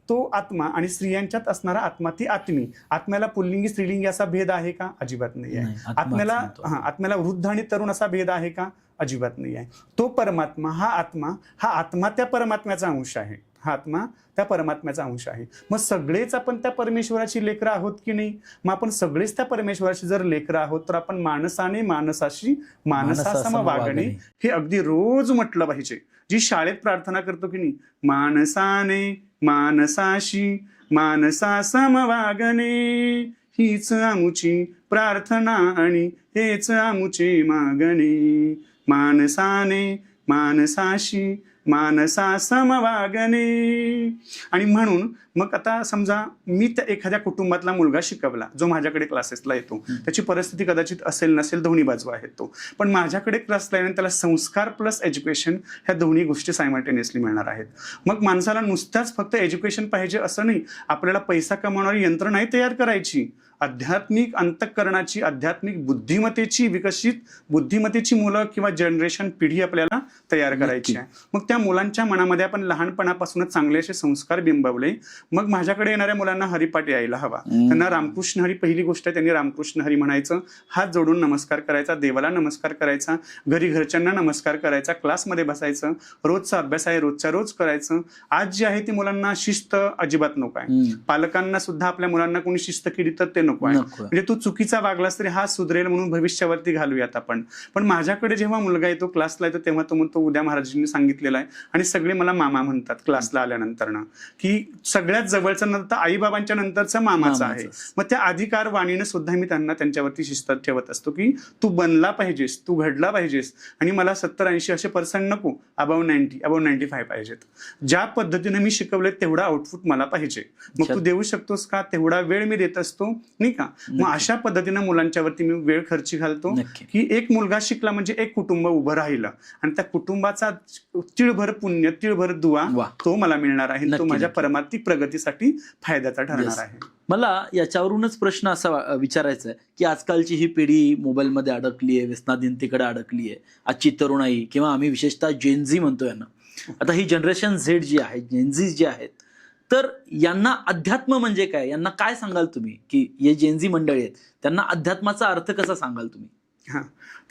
तो आत्मा आणि स्त्रियांच्यात असणारा आत्मा ती आत्मी. आत्म्याला पुल्लिंगी स्त्रीलिंगी असा भेद आहे का? अजिबात नाही आहे. आत्म्याला वृद्ध आणि तरुण असा भेद आहे का? अजिबात नाही आहे. तो परमात्मा, हा आत्मा त्या परमात्म्याचा अंश आहे. हा आत्मा त्या परमात्म्याचा अंश आहे. मग सगळेच आपण त्या परमेश्वराची लेकरं आहोत की नाही? मग आपण सगळेच त्या परमेश्वराची जर लेकरं आहोत तर आपण माणसाने माणसाशी माणसासम वागणे हे अगदी रोज म्हटलं पाहिजे. जी शाळेत प्रार्थना करतो की नाही, माणसाने माणसाशी माणसासम वागणे, हीच आमुची प्रार्थना आणि हेच आमुचे मागणे. माणसाने माणसाशी माणसासम वागणे. आणि म्हणून मग आता समजा मी त्या एखाद्या कुटुंबातला मुलगा शिकवला, जो माझ्याकडे क्लासेसला येतो, त्याची परिस्थिती कदाचित असेल नसेल, दोन्ही बाजू आहेत तो, पण माझ्याकडे क्लासला येऊन त्याला संस्कार प्लस एज्युकेशन ह्या दोन्ही गोष्टी सायमल्टेनियसली मिळणार आहेत. मग माणसाला नुसत्याच फक्त एज्युकेशन पाहिजे असं नाही, आपल्याला पैसा कमावणारी यंत्रणाही तयार करायची. आध्यात्मिक अंतःकरणाची, आध्यात्मिक बुद्धिमत्तेची, विकसित बुद्धिमत्तेची मुलं किंवा जनरेशन, पिढी आपल्याला तयार करायची आहे. मग त्या मुलांच्या मनामध्ये आपण लहानपणापासूनच चांगले असे संस्कार बिंबवले. मग माझ्याकडे येणाऱ्या मुलांना हरिपाठ यायला हवा. त्यांना रामकृष्ण हरी, पहिली गोष्ट आहे त्यांनी रामकृष्ण हरी म्हणायचं, हात जोडून नमस्कार करायचा, देवाला नमस्कार करायचा, घरी घरच्यांना नमस्कार करायचा, क्लासमध्ये बसायचं, रोजचा अभ्यास आहे रोजच्या रोज करायचं. आज जे आहे ती मुलांना शिस्त अजिबात नको आहे. पालकांना सुद्धा आपल्या मुलांना कोणी शिस्त केली तर ते नको आहे. म्हणजे तू चुकीचा वागलास तरी हा सुधरेल म्हणून भविष्यावरती घालूयात आपण. पण माझ्याकडे जेव्हा मुलगा येतो, क्लासला येतो, तेव्हा तो म्हणतो उद्या महाराजांनी सांगितलेलं आहे, आणि सगळे मला मामा म्हणतात क्लासला आल्यानंतरनं, की सगळ्यात जवळचं नंतर आईबाबांच्या नंतरचं मामाचं आहे. मग त्या अधिकार वाणीनं सुद्धा मी त्यांना त्यांच्यावरती शिस्त ठेवत असतो की तू बनला पाहिजेस, तू घडला पाहिजेस, आणि मला 70-80 असे पर्सेंट नको, अबाव 95 पाहिजेत. ज्या पद्धतीने मी शिकवले तेवढा आउटपुट मला पाहिजे. मग तू देऊ शकतोस का? तेवढा वेळ मी देत असतो, नाही का? मग अशा पद्धतीनं मुलांच्यावरती मी वेळ खर्ची घालतो की एक मुलगा शिकला म्हणजे एक कुटुंब उभं राहिलं, आणि त्या कुटुंबाचा तिळभर पुण्य, तिळभर दुआ तो मला मिळणार आहे. तो माझ्या परमार्थिक प्रगतीसाठी फायद्याचा ठरणार आहे. मला याच्यावरूनच प्रश्न असा विचारायचा आहे की आजकालची ही पिढी मोबाईलमध्ये अडकली आहे, व्यसनाधीनतेकडे अडकली आहे. आजची तरुणाई किंवा आम्ही विशेषतः जेनझी म्हणतो यांना, आता ही जनरेशन झेड जी आहे, जेनझी जे आहेत, तर यांना अध्यात्म म्हणजे काय, यांना काय सांगाल तुम्ही? की हे जेनझी मंडळी आहेत, त्यांना अध्यात्माचा अर्थ कसा सांगाल तुम्ही? हां,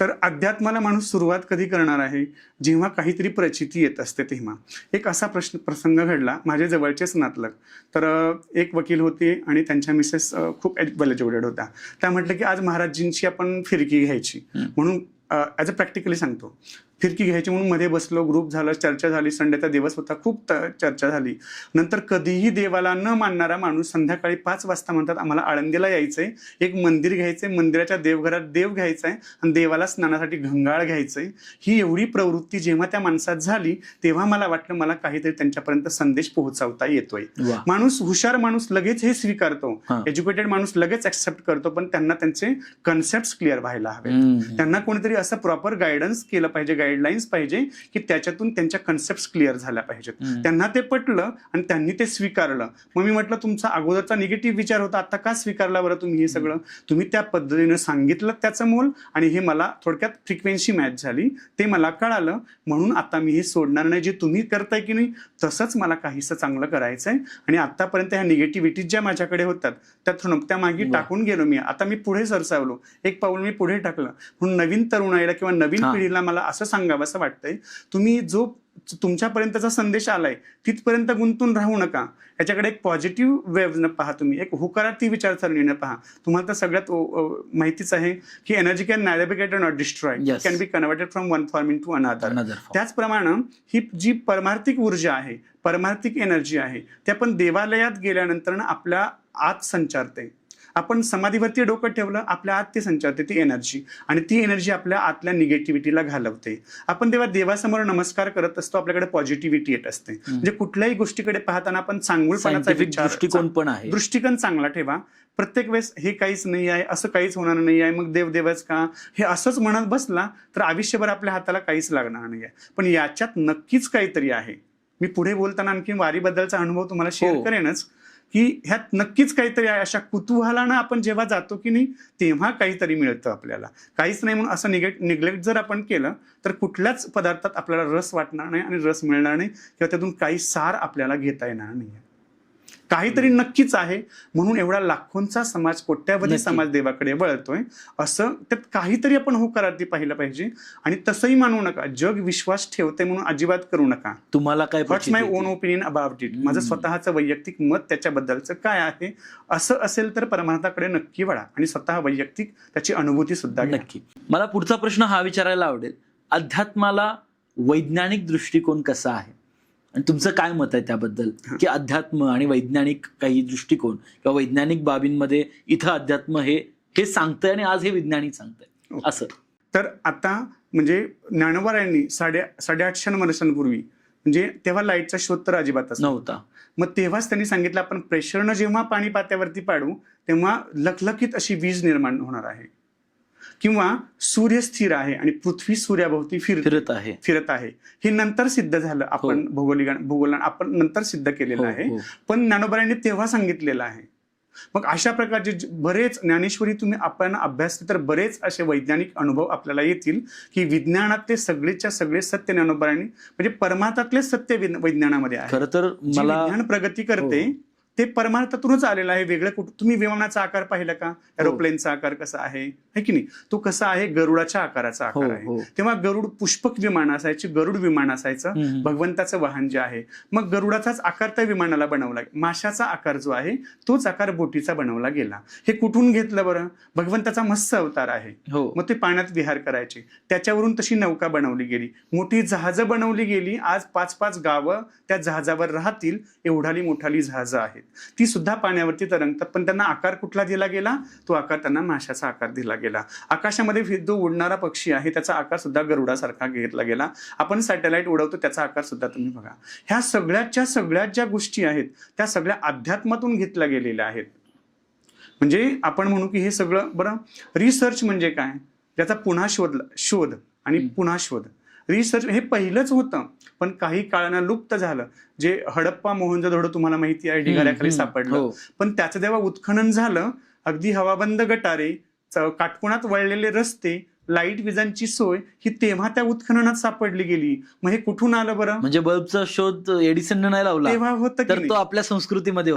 तर अध्यात्माला माणूस सुरुवात कधी करणार आहे? जेव्हा काहीतरी प्रचिती येत असते तेव्हा. एक असा प्रसंग घडला, माझे जवळचेच नातलग. तर एक वकील होते आणि त्यांच्या मिसेस खूप वेल एज्युकेटेड होत्या. त्या म्हटलं की आज महाराजींची आपण फिरकी घ्यायची, म्हणून ॲज अ प्रॅक्टिकली सांगतो. फिरकी घ्यायची म्हणून मध्ये बसलो, ग्रुप झालं, चर्चा झाली, संडेचा दिवस होता, खूप चर्चा झाली. नंतर कधीही देवाला न मानणारा माणूस संध्याकाळी 5 वाजता म्हणतात आम्हाला आळंदीला यायचंय, एक मंदिर घ्यायचंय, मंदिराच्या देवघरात देव घ्यायचाय आणि देवाला स्नानासाठी घंगाळ घ्यायचंय. ही एवढी प्रवृत्ती जेव्हा त्या माणसात झाली तेव्हा मला वाटलं मला काहीतरी त्यांच्यापर्यंत संदेश पोहोचवता येतोय. माणूस हुशार माणूस लगेच हे स्वीकारतो, एज्युकेटेड माणूस लगेच ऍक्सेप्ट करतो, पण त्यांना त्यांचे कन्सेप्ट क्लिअर व्हायला हवे. त्यांना कोणीतरी असं प्रॉपर गायडन्स केलं पाहिजे, गाईडलाईन्स पाहिजे की त्याच्यातून त्यांच्या कन्सेप्ट क्लिअर झाल्या पाहिजेत. त्यांना ते पटलं आणि त्यांनी ते स्वीकारलं. मग मी म्हटलं तुमचा अगोदरचा निगेटिव्ह विचार होता, आता का स्वीकारला बरं तुम्ही हे सगळं? तुम्ही त्या पद्धतीनं सांगितलं त्याचं मोल आणि हे मला थोडक्यात फ्रिक्वेन्सी मॅच झाली, ते मला कळालं. म्हणून आता मी हे सोडणार नाही. जे तुम्ही करताय की नाही तसंच मला काहीसं चांगलं करायचंय. आणि आतापर्यंत ह्या निगेटिव्हिटीज ज्या माझ्याकडे होतात त्या मागे टाकून गेलो मी. आता मी पुढे सरसावलो, एक पाऊल मी पुढे टाकलं. म्हणून नवीन तरुणाईला किंवा नवीन पिढीला मला असं सांगावं असं वाटतंय, तुम्ही जो तुमच्यापर्यंतचा संदेश आलाय तिथपर्यंत गुंतून राहू नका. याच्याकडे एक पॉझिटिव्ह वेव्हनं पहा, तुम्ही एक होकारार्थी विचारसरणीनं पहा. तुम्हाला तर सगळ्यात माहितीच आहे की energy can navigate not destroy, can be converted from one form into another. त्याचप्रमाणे ही जी परमार्थिक ऊर्जा आहे, परमार्थिक एनर्जी आहे, ते आपण देवालयात गेल्यानंतर आपल्या आत संचारते. आपण समाधीवरती डोकं ठेवलं, आपल्या आत ते संचारते ती एनर्जी, आणि ती एनर्जी आपल्या आतल्या निगेटिव्हिटीला घालवते. आपण तेव्हा देवासमोर नमस्कार करत असतो, आपल्याकडे पॉझिटिव्हिटी येत असते. म्हणजे कुठल्याही गोष्टीकडे पाहताना आपण चांगुलपणाचा विचार, दृष्टिकोन पण आहे, दृष्टिकोन चांगला ठेवा. प्रत्येक वेळेस हे काहीच नाही आहे, असं काहीच होणार नाही आहे, मग देवच का, हे असंच म्हणत बसला तर आयुष्यभर आपल्या हाताला काहीच लागणार नाही आहे. पण याच्यात नक्कीच काहीतरी आहे. मी पुढे बोलताना आणखी वारीबद्दलचा अनुभव तुम्हाला शेअर करेनच की ह्यात नक्कीच काहीतरी आहे. अशा कुतूहलानं आपण जेव्हा जातो की नाही तेव्हा काहीतरी मिळतं आपल्याला. काहीच नाही म्हणून असं निग्लेक्ट जर आपण केलं तर कुठल्याच पदार्थात आपल्याला रस वाटणार नाही आणि रस मिळणार नाही किंवा त्यातून काही सार आपल्याला घेता येणार नाही. काहीतरी नक्कीच आहे. म्हणून एवढा लाखोंचा समाज, कोट्यावधी समाज देवाकडे वळतोय. असं त्यात काहीतरी आपण होकारार्थी पाहिलं पाहिजे. आणि तसंही मानू नका, जग विश्वास ठेवते म्हणून अजिबात करू नका. तुम्हाला काय, व्हॉट्स माय ओन ओपिनियन अबाउट इट, माझं स्वतःचं वैयक्तिक मत त्याच्याबद्दलचं काय आहे, असं असेल तर परमार्थाकडे नक्की वळा आणि स्वतः वैयक्तिक त्याची अनुभूती सुद्धा घ्या. नक्की. मला पुढचा प्रश्न हा विचारायला आवडेल, अध्यात्माला वैज्ञानिक दृष्टिकोन कसा आहे आणि तुमचं काय मत आहे त्याबद्दल, की अध्यात्म आणि वैज्ञानिक काही दृष्टिकोन किंवा वैज्ञानिक बाबींमध्ये इथं अध्यात्म हे सांगतंय आणि आज हे वैज्ञानिक सांगतंय असं. तर आता म्हणजे ज्ञानोबारायांनी 850 वर्षांपूर्वी, म्हणजे तेव्हा लाईटचा शोध तर अजिबातच नव्हता. मग तेव्हाच त्यांनी सांगितलं आपण प्रेशरनं जेव्हा पाणी पात्यावरती पाडू तेव्हा लखलखीत अशी वीज निर्माण होणार आहे, किंवा सूर्य स्थिर आहे आणि पृथ्वी सूर्याभोवती फिरत आहे. हे नंतर सिद्ध झालं, आपण भूगोल आपण नंतर सिद्ध केलेलं आहे. पण ज्ञानोबारांनी तेव्हा सांगितलेलं आहे. मग अशा प्रकारचे बरेच, ज्ञानेश्वरी तुम्ही आपण अभ्यासले तर बरेच असे वैज्ञानिक अनुभव आपल्याला येतील की विज्ञानातले सगळेच्या सगळे सत्य ज्ञानोबारांनी, म्हणजे परमार्थातले सत्य विज्ञानामध्ये आहे. खरं तर मला विज्ञान प्रगती करते ते परमार्थातूनच आलेलं आहे. वेगळं कुठं, तुम्ही विमानाचा आकार पाहिला का? एरोप्लेनचा आकार कसा आहे की नाही, तो कसा आहे, गरुडाच्या आकाराचा आकार आहे. तेव्हा गरुड पुष्पक विमान असायचे, गरुड विमान असायचं, भगवंताचं वाहन जे आहे. मग गरुडाचाच आकार त्या विमानाला बनवला, माशाचा आकार जो आहे तोच आकार बोटीचा बनवला गेला. हे कुठून घेतलं बरं? भगवंताचा मत्स्य अवतार आहे, मग ते पाण्यात विहार करायचे, त्याच्यावरून तशी नौका बनवली गेली, मोठी जहाजं बनवली गेली. आज 5-5 गावं त्या जहाजावर राहतील एवढाली मोठाली जहाजं आहेत. ती सुद्धा पाण्यावरती तरंगतात, पण त्यांना आकार कुठला दिला गेला? तो आकार त्यांना माशाचा आकार दिला गेला. आकाशामध्ये जो उडणारा पक्षी आहे त्याचा आकार सुद्धा गरुडासारखा घेतला गेला. आपण सॅटेलाइट उडवतो त्याचा आकार सुद्धा तुम्ही बघा. ह्या सगळ्यात ज्या गोष्टी आहेत त्या सगळ्या अध्यात्मातून घेतल्या गेलेल्या आहेत. म्हणजे आपण म्हणू की हे सगळं बरं. रिसर्च म्हणजे काय? त्याचा पुन्हा शोध आणि पुन्हा शोध. रिसर्च हे पहिलंच होतं, पण काही काळानं लुप्त झालं. जे हडप्पा मोहनजोदडो तुम्हाला माहिती आहे, ढिगाऱ्याखाली सापडलं, पण त्याचं जेव्हा उत्खनन झालं, अगदी हवाबंद गटारे, काटकोनात वळलेले रस्ते, लाईट विजांची सोय ही तेव्हा त्या उत्खननात सापडली गेली. मग हे कुठून आलं बरं? म्हणजे बल्बचा शोध एडिसनने नाही लावला, तेव्हा होतं तर तो आपल्या संस्कृतीमध्ये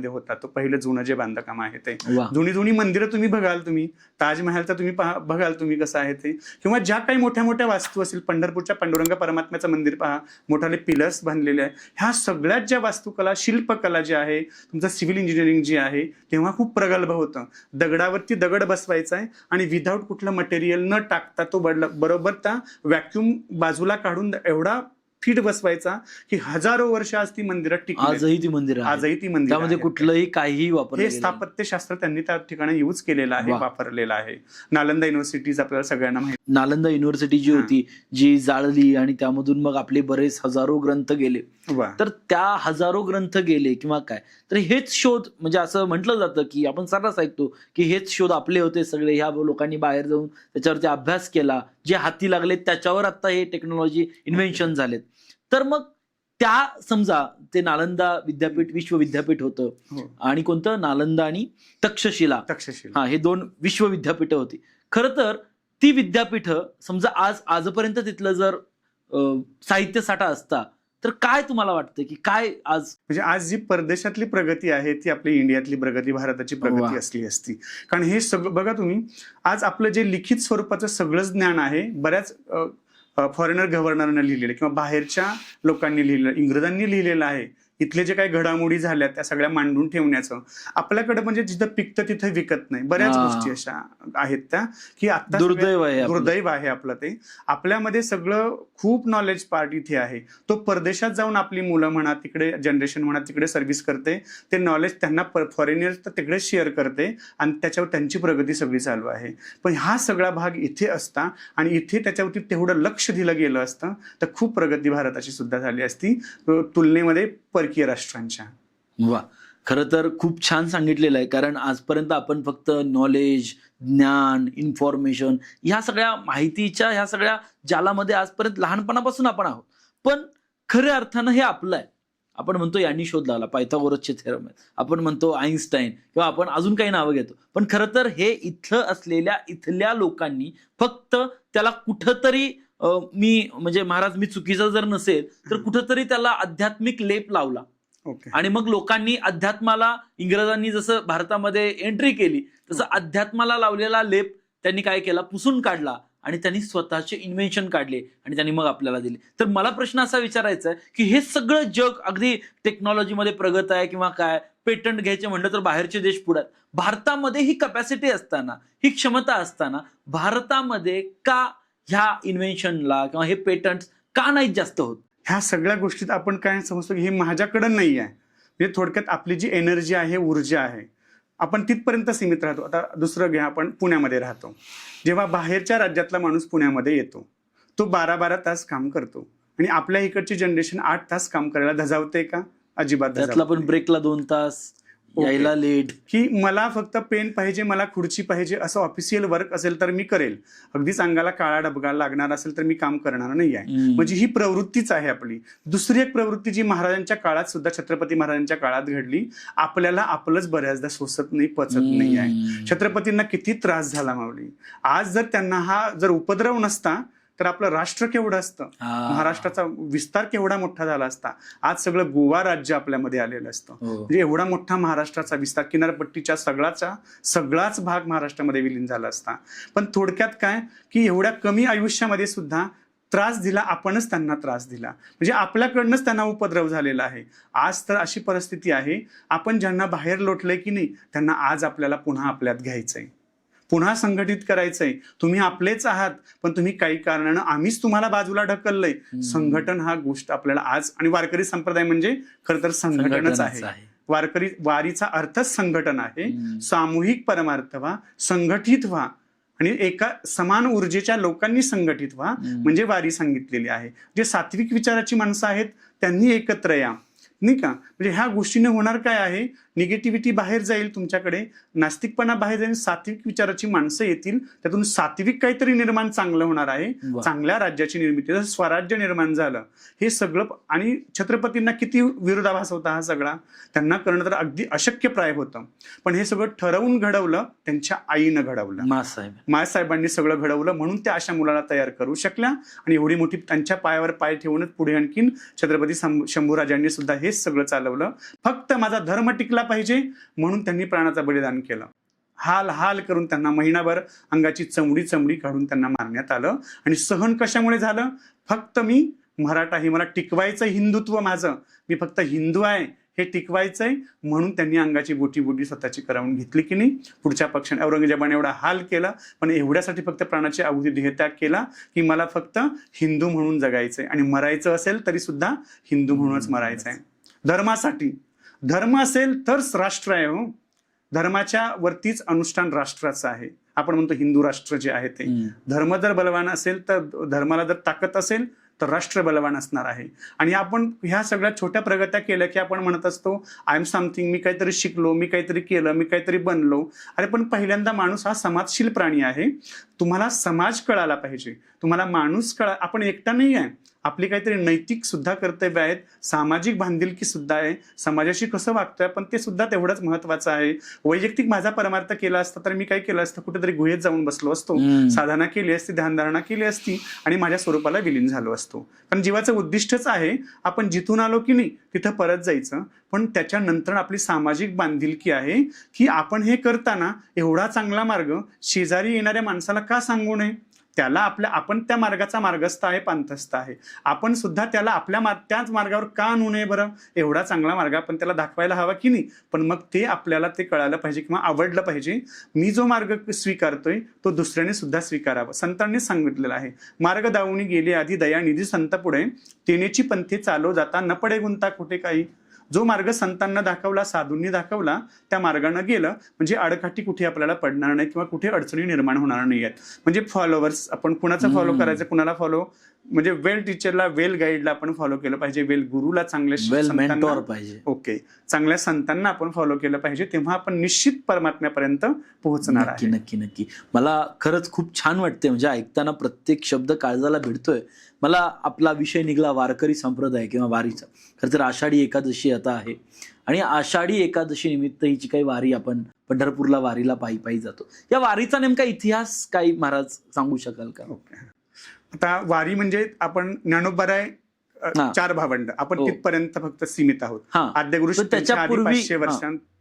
होता. तो पहिलं जुनं जे बांधकाम आहे ते, जुनी मंदिरं तुम्ही बघाल, तुम्ही ताजमहलचा तुम्ही बघाल तुम्ही कसं आहे ते, किंवा ज्या काही मोठ्या मोठ्या वास्तू असतील, पंढरपूरच्या पांडुरंग परमात्म्याचं मंदिर पहा, मोठाले पिलर्स बांधलेले आहे. ह्या सगळ्यात ज्या वास्तुकला, शिल्पकला जी आहे, तुमचं सिव्हिल इंजिनिअरिंग जी आहे, तेव्हा खूप प्रगल्भ होतं. दगडावरती दगड बसवायचा आहे आणि विदाऊट कुठलं मटेरियल न टाकता तो बरोबर त्या व्हॅक्युम बाजूला काढून एवढा फिट बसवायचा की हजारो वर्ष आज ती मंदिरात टिकली. आजही ती मंदिर आजही ती मंदिर त्यामध्ये कुठलंही काहीही वापरलं हे गेलं नाही. स्थापत्यशास्त्र त्यांनी त्या ठिकाणी यूज केलेलं आहे, वा. वापरलेलं आहे. नालंदा युनिव्हर्सिटीज आपल्याला सगळ्यांना माहिती. नालंदा युनिव्हर्सिटी जी होती जी जाळली आणि त्यामधून मग आपले बरेच हजारो ग्रंथ गेले. वा. तर त्या हजारो ग्रंथ गेले किंवा काय, तर हेच शोध म्हणजे असं म्हटलं जातं की आपण सर्रास ऐकतो की हेच शोध आपले होते सगळे. ह्या लोकांनी बाहेर जाऊन त्याच्यावरती अभ्यास केला, जे हाती लागले त्याच्यावर आता हे टेक्नॉलॉजी इन्व्हेन्शन झालेत. तर मग त्या समजा ते नालंदा विद्यापीठ विश्वविद्यापीठ होतं हो. आणि कोणतं नालंदा आणि तक्षशिला तक्षशिला. हे 2 विश्वविद्यापीठं होती. खरं तर ती विद्यापीठं समजा आजपर्यंत तिथलं जर साहित्य साठा असता तर काय तुम्हाला वाटतं की काय आज म्हणजे आज जी परदेशातली प्रगती आहे ती आपली इंडियातली प्रगती, भारताची प्रगती वा. असली असती. कारण हे सगळं बघा तुम्ही, आज आपलं जे लिखित स्वरूपाचं सगळंच ज्ञान आहे बऱ्याच फॉरेनर गव्हर्नरने लिहिलेलं किंवा बाहेरच्या लोकांनी लिहिलेलं, इंग्रजांनी लिहिलेलं आहे. इथले जे काही घडामोडी झाल्या त्या सगळ्या मांडून ठेवण्याचं आपल्याकडे म्हणजे जिथं पिकतं तिथं विकत नाही. बऱ्याच गोष्टी अशा आहेत त्या की आता दुर्दैव आहे आपलं. दुर्दैव आहे आपलं ते. आपल्यामध्ये सगळं खूप नॉलेज पार्ट इथे आहे. तो परदेशात जाऊन आपली मुलं म्हणा, तिकडे जनरेशन म्हणा, तिकडे सर्व्हिस करते. ते नॉलेज त्यांना फॉरेनर्स तर तिकडे शेअर करते आणि त्याच्यावर त्यांची प्रगती सगळी चालू आहे. पण हा सगळा भाग इथे असता आणि इथे त्याच्यावरती तेवढं लक्ष दिलं गेलं असतं तर खूप प्रगती भारताची सुद्धा झाली असती तुलनेमध्ये परकीय राष्ट्रांच्या. वा. खरं तर खूप छान सांगितलेलं आहे. कारण आजपर्यंत आपण फक्त नॉलेज, ज्ञान, इन्फॉर्मेशन ह्या सगळ्या माहितीच्या ह्या सगळ्या जालामध्ये आजपर्यंत लहानपणापासून आपण आहोत. पण खऱ्या अर्थानं हे आपलं आहे. आपण म्हणतो यांनी शोध लावला, पायथागोरसचे थेरम आहेत, आपण म्हणतो आईन्स्टाईन किंवा आपण अजून काही नावं घेतो. पण खरं तर हे इथल्या लोकांनी फक्त त्याला कुठंतरी महाराज मी चुकीचा जर नसेल तर कुठंतरी त्याला आध्यात्मिक लेप लावला. ओके. आणि मग लोकांनी अध्यात्माला, इंग्रजांनी जसं भारतामध्ये एंट्री केली तसं अध्यात्माला लावलेला लेप त्यांनी काय केला, पुसून काढला आणि त्यांनी स्वतःचे इन्व्हेन्शन काढले आणि त्यांनी मग आपल्याला दिले. तर मला प्रश्न असा विचारायचा आहे की हे सगळं जग अगदी टेक्नॉलॉजीमध्ये प्रगत आहे किंवा काय, पेटंट घ्यायचे म्हणलं तर बाहेरचे देश पुढे आहेत. भारतामध्ये ही कॅपॅसिटी असताना, ही क्षमता असताना भारतामध्ये का ह्या इन्व्हेन्शनला किंवा हे पेटंट का नाहीत जास्त होत? ह्या सगळ्या गोष्टीत आपण काय समजतो की हे माझ्याकडं नाही आहे. म्हणजे थोडक्यात आपली जी एनर्जी आहे, ऊर्जा आहे, आपण तिथपर्यंत सीमित राहतो. आता दुसरं घ्या, आपण पुण्यामध्ये राहतो. जेव्हा बाहेरच्या राज्यातला माणूस पुण्यामध्ये येतो तो 12-12 तास काम करतो आणि आपल्या इकडची जनरेशन 8 तास काम करायला धजावते का? अजिबात त्यातला पण ब्रेकला 2 तास, यायला लेट. की मला फक्त पेन पाहिजे, मला खुर्ची पाहिजे, असं ऑफिशियल वर्क असेल तर मी करेल. अगदीच अंगाला काळा डबका लागणार असेल तर मी काम करणार नाही आहे. म्हणजे ही प्रवृत्तीच आहे आपली. दुसरी एक प्रवृत्ती जी महाराजांच्या काळात सुद्धा, छत्रपती महाराजांच्या काळात घडली, आपल्याला आपलंच बऱ्याचदा सोसत नाही, पचत नाही आहे. छत्रपतींना किती त्रास झाला माऊली. आज जर त्यांना हा जर उपद्रव नसता तर आपलं राष्ट्र केवढं असतं, महाराष्ट्राचा विस्तार केवढा मोठा झाला असता. आज सगळं गोवा राज्य आपल्यामध्ये आलेलं असतं. म्हणजे एवढा मोठा महाराष्ट्राचा विस्तार, किनारपट्टीच्या सगळाच भाग महाराष्ट्रामध्ये विलीन झाला असता. पण थोडक्यात काय की एवढ्या कमी आयुष्यामध्ये सुद्धा त्रास दिला, आपणच त्यांना त्रास दिला. म्हणजे आपल्याकडनंच त्यांना उपद्रव झालेला आहे. आज तर अशी परिस्थिती आहे, आपण ज्यांना बाहेर लोटलंय की नाही त्यांना आज आपल्याला पुन्हा आपल्यात घ्यायचंय, पुन्हा संघटित करायचंय. तुम्ही आपलेच आहात पण तुम्ही काही कारणानं आम्हीच तुम्हाला बाजूला ढकललंय. संघटन हा गोष्ट आपल्याला आज, आणि वारकरी संप्रदाय म्हणजे खरं तर संघटनच आहे. वारीचा अर्थच संघटन आहे. सामूहिक परमार्थ व्हा, संघटित व्हा आणि एका समान ऊर्जेच्या लोकांनी संघटित व्हा म्हणजे वारी सांगितलेली आहे. जे सात्विक विचाराची माणसं आहेत त्यांनी एकत्र या, नाही का. म्हणजे ह्या गोष्टीने होणार काय आहे, निगेटिव्हिटी बाहेर जाईल तुमच्याकडे, नास्तिकपणा बाहेर जाईल, सात्विक विचाराची माणसं येतील, त्यातून सात्विक काहीतरी निर्माण चांगलं होणार आहे. चांगल्या राज्याची निर्मिती, जसं स्वराज्य निर्माण झालं हे सगळं. आणि छत्रपतींना किती विरोधाभास होता हा सगळा, त्यांना करणं तर अगदी अशक्यप्राय होतं. पण हे सगळं ठरवून घडवलं त्यांच्या आईनं घडवलं, माँसाहेबांनी सगळं घडवलं. म्हणून त्या अशा मुलाला तयार करू शकल्या आणि एवढी मोठी त्यांच्या पायावर पाय ठेवूनच पुढे आणखीन छत्रपती शंभूराजांनी सुद्धा हेच सगळं चालवलं. फक्त माझा धर्म टिकला पाहिजे म्हणून त्यांनी प्राणाचं बलिदान केलं. हाल हाल करून त्यांना महिनाभर अंगाची चमडी काढून त्यांना मारण्यात आलं. आणि सहन कशामुळे झालं, फक्त मी मराठा आहे, मला टिकवायचं हिंदुत्व माझं, मी फक्त हिंदू आहे हे टिकवायचंय, म्हणून त्यांनी अंगाची बोटी बोटी स्वतःची करावून घेतली की नाही. पुढच्या पक्षाने औरंगजेबाने एवढा हाल केला, पण एवढ्यासाठी फक्त प्राणाची आहुती देहत्याग केला की मला फक्त हिंदू म्हणून जगायचंय आणि मरायचं असेल तरी सुद्धा हिंदू म्हणूनच मरायचंय. धर्मासाठी. धर्म असेल तरच राष्ट्र आहे हो. धर्माच्या वरतीच अनुष्ठान राष्ट्राचं आहे. आपण म्हणतो हिंदू राष्ट्र जे आहे ते. धर्म जर बलवान असेल तर, धर्माला जर ताकद असेल तर राष्ट्र बलवान असणार आहे. आणि आपण ह्या सगळ्या छोट्या प्रगत्या केल्या की आपण म्हणत असतो आय एम समथिंग, मी काहीतरी शिकलो, मी काहीतरी केलं, मी काहीतरी बनलो. अरे पण पहिल्यांदा माणूस हा समाजशील प्राणी आहे. तुम्हाला समाज कळाला पाहिजे, तुम्हाला माणूस आपण एकटा नाही आहे. आपली काहीतरी नैतिक सुद्धा कर्तव्य आहेत, सामाजिक बांधिलकी सुद्धा आहे, समाजाशी कसं वागतोय पण ते सुद्धा तेवढंच महत्वाचं आहे. वैयक्तिक माझा परमार्थ केला असता तर मी काय केलं असतं, कुठेतरी गुहेत जाऊन बसलो असतो, साधना केली असती, ध्यानधारणा केली असती आणि माझ्या स्वरूपाला विलीन झालो असतो. पण जीवाचं उद्दिष्टच आहे आपण जिथून आलो की नाही तिथं परत जायचं. पण त्याच्यानंतर आपली सामाजिक बांधिलकी आहे की आपण हे करताना एवढा चांगला मार्ग शेजारी येणाऱ्या माणसाला का सांगू नये. त्याला आपण त्या मार्गाचा मार्गस्थ आहे, पांथस्थ आहे. आपण सुद्धा त्याला त्याच मार्गावर का आणू नये बरं. एवढा चांगला मार्ग आपण त्याला दाखवायला हवा की नाही. पण मग ते आपल्याला ते कळायला पाहिजे किंवा आवडलं पाहिजे. मी जो मार्ग स्वीकारतोय तो दुसऱ्याने सुद्धा स्वीकारावा. संतांनी सांगितलेलं आहे, मार्ग दावणी गेले आधी दयानिधी संत पुढे, तेनेची पंथे चालो जाता न पडे गुंता कुठे काही. जो मार्ग संतांना दाखवला, साधूंनी दाखवला, त्या मार्गाने गेलं म्हणजे आडकाठी कुठे आपल्याला पडणार नाही किंवा कुठे अडचणी निर्माण होणार नाही आहेत. म्हणजे फॉलोअर्स, आपण कुणाचं फॉलो करायचं, कुणाला फॉलो, म्हणजे वेल टीचरला, वेल गाईडला आपण फॉलो केलं पाहिजे, वेल गुरुला, चांगल्या मेंटॉर पाहिजे. ओके, चांगल्या संतांना आपण फॉलो केलं पाहिजे. तेव्हा आपण निश्चित परमात्म्यापर्यंत पोहोचणार आहे. नक्की नक्की. मला खरंच खूप छान वाटते, म्हणजे ऐकताना प्रत्येक शब्द काळजाला भिडतोय. मला आपला विषय निघाला वारकरी संप्रदाय किंवा वारीचा. खरं तर आषाढी एकादशी आता आहे आणि आषाढी एकादशी निमित्त ही जी काही वारी, आपण पंढरपूरला वारीला पायी पायी जातो, या वारीचा नेमका इतिहास काही महाराज सांगू शकाल का? ओके. आता वारी म्हणजे आपण ज्ञानोबाराय 4 भावंड, आपण तिथपर्यंत फक्त सीमित आहोत. आद्यगुरु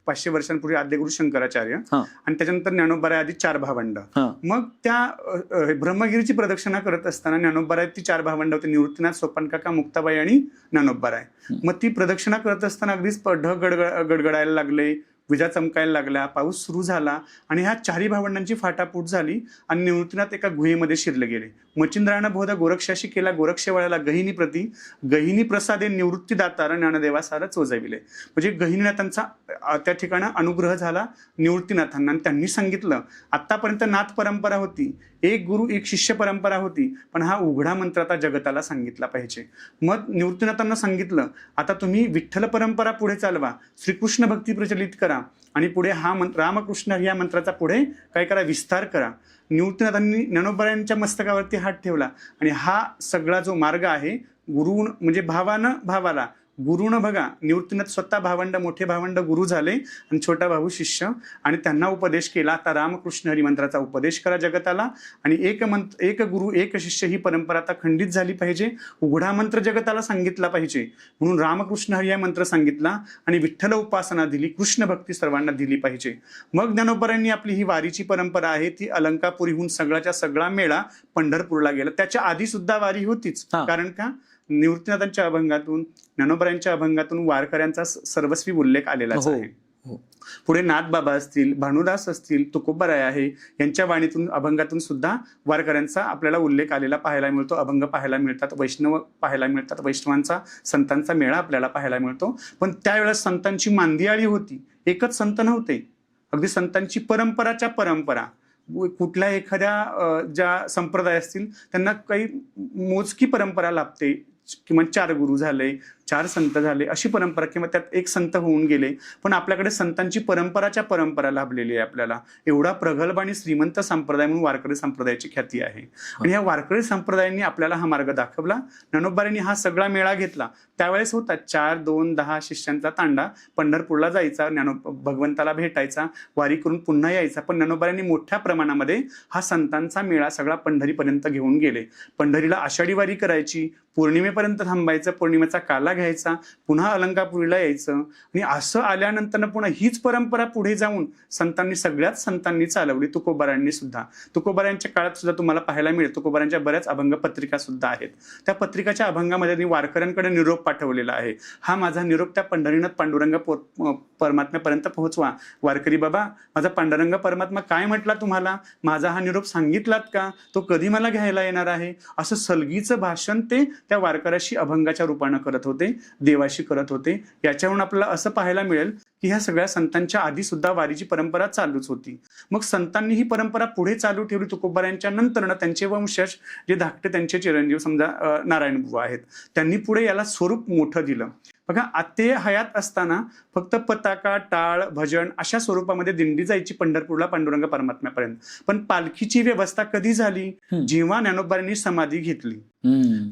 500 वर्षांपूर्वी आद्यगुरु शंकराचार्य आणि त्याच्यानंतर ज्ञानोबाराय आधी 4 भावंड. मग त्या ब्रह्मगिरीची प्रदक्षिणा करत असताना ज्ञानोबाराय ती 4 भावंड होते, निवृत्तीनाथ, सोपानकाका, मुक्ताबाई आणि ज्ञानोबाराय. मग ती प्रदक्षिणा करत असताना अगदीच ढग गडगडायला लागले, विजा चमकायला लागल्या, पाऊस सुरू झाला आणि ह्या 4ही भावंडांची फाटाफूट झाली आणि निवृत्तीनाथ एका गुहेमध्ये शिरले गेले. मचिंद्रानं बोध गोरक्षाशी केला, गोरक्षेवाळ्याला गहिनी प्रती, गहिनी प्रसादे निवृत्ती दातार ज्ञानदेवा सार चोजविले. म्हणजे गहिनीनाथांचा त्या ठिकाणी अनुग्रह झाला निवृत्तीनाथांना आणि त्यांनी सांगितलं, आतापर्यंत नाथ परंपरा होती, एक गुरु एक शिष्य परंपरा होती, पण हा उघडा मंत्र आता जगताला सांगितला पाहिजे. मग निवृत्तीनाथांना सांगितलं, आता तुम्ही विठ्ठल परंपरा पुढे चालवा, श्रीकृष्ण भक्ती प्रचलित करा आणि पुढे हा रामकृष्ण या मंत्राचा पुढे काय करा, विस्तार करा. निवृत्तीनाथांनी ज्ञानोबारायांच्या मस्तकावरती हात ठेवला आणि हा सगळा जो मार्ग आहे, गुरु म्हणजे भावानं भावाला, गुरुनं बघा, निवृत्तीनाथ स्वतः भावंड, मोठे भावंड गुरु झाले आणि छोटा भाऊ शिष्य, आणि त्यांना उपदेश केला, आता रामकृष्ण हरी मंत्राचा उपदेश करा जगताला आणि एक गुरु एक शिष्य ही परंपरा आता खंडित झाली पाहिजे, उघडा मंत्र जगताला सांगितला पाहिजे. म्हणून रामकृष्ण हरी हा मंत्र सांगितला आणि विठ्ठल उपासना दिली, कृष्ण भक्ती सर्वांना दिली पाहिजे. मग ज्ञानोबारायांनी आपली ही वारीची परंपरा आहे ती अलंकापुरीहून सगळ्याच्या सगळा मेळा पंढरपूरला गेला. त्याच्या आधी सुद्धा वारी होतीच. कारण का, निवृत्तीनाथांच्या अभंगातून, ज्ञानोबारायांच्या अभंगातून वारकऱ्यांचा सर्वस्वी उल्लेख आलेलाच आहे. पुढे नाथबाबा असतील, भानुदास असतील, तुकोबाराय आहे, यांच्या वाणीतून, अभंगातून सुद्धा वारकऱ्यांचा आपल्याला उल्लेख आलेला पाहायला मिळतो. अभंग पाहायला मिळतात, वैष्णव पाहायला मिळतात, वैष्णवांचा, संतांचा मेळा आपल्याला पाहायला मिळतो. पण त्यावेळेस संतांची मांदियाळी होती, एकच संत नव्हते. अगदी संतांची परंपराच्या परंपरा, कुठल्या एखाद्या ज्या संप्रदाय असतील त्यांना काही मोजकी परंपरा लाभते, किंवा 4 गुरु झाले, 4 संत झाले, अशी परंपरा, किंवा त्यात एक संत होऊन गेले. पण आपल्याकडे संतांची परंपराच्या परंपरा लाभलेली आहे आपल्याला. एवढा प्रगल्भ आणि श्रीमंत संप्रदाय म्हणून वारकरी संप्रदायाची ख्याती आहे. आणि या वारकरी संप्रदायांनी आपल्याला हा मार्ग दाखवला. ज्ञानोबारायांनी हा सगळा मेळा घेतला. त्यावेळेस होता 4, 2, 10 शिष्यांचा तांडा पंढरपूरला जायचा, भगवंताला भेटायचा, वारी करून पुन्हा यायचा. पण ज्ञानोबारायांनी मोठ्या प्रमाणामध्ये हा संतांचा मेळा सगळा पंढरीपर्यंत घेऊन गेले. पंढरीला आषाढी वारी करायची, पौर्णिमेपर्यंत थांबायचं, पौर्णिमेचा काला घ्यायचा, पुन्हा अलंकापुरीला यायचं आणि असं आल्यानंतर पुन्हा हीच परंपरा पुढे जाऊन सगळ्याच संतांनी चालवली. तुकोबारांनी सुद्धा, तुकोबारांच्या काळात सुद्धा तुम्हाला पाहायला मिळेल तुकोबारांच्या बऱ्याच अभंग पत्रिका सुद्धा आहेत. त्या पत्रिकाच्या अभंगामध्ये त्यांनी वारकऱ्यांकडे निरोप पाठवलेला आहे. हा माझा निरोप त्या पंढरीनाथ पांडुरंग परमात्म्यापर्यंत पोहोचवा. वारकरी बाबा, माझा पांडुरंग परमात्मा काय म्हटला तुम्हाला, माझा हा निरोप सांगितलात का, तो कधी मला घ्यायला येणार आहे, असं सलगीचं भाषण ते त्या वारकऱ्याशी अभंगाच्या रूपानं करत होते, देवाशी करत होते. याच्यावरून आपल्याला असं पाहायला मिळेल की ह्या सगळ्या संतांच्या आधी सुद्धा वारीची परंपरा चालूच होती. मग संतांनी ही परंपरा पुढे चालू ठेवली. तुकोबारांच्या नंतर त्यांचे वंशज जे धाकटे त्यांचे चिरंजीव समजा नारायण बुवा आहेत, त्यांनी पुढे याला स्वरूप मोठं दिलं. बघा, ते हयात असताना फक्त पताका, टाळ, भजन अशा स्वरूपामध्ये दिंडी जायची पंढरपूरला पांडुरंग परमात्म्यापर्यंत. पण पालखीची व्यवस्था कधी झाली, जेव्हा ज्ञानोबांनी समाधी घेतली,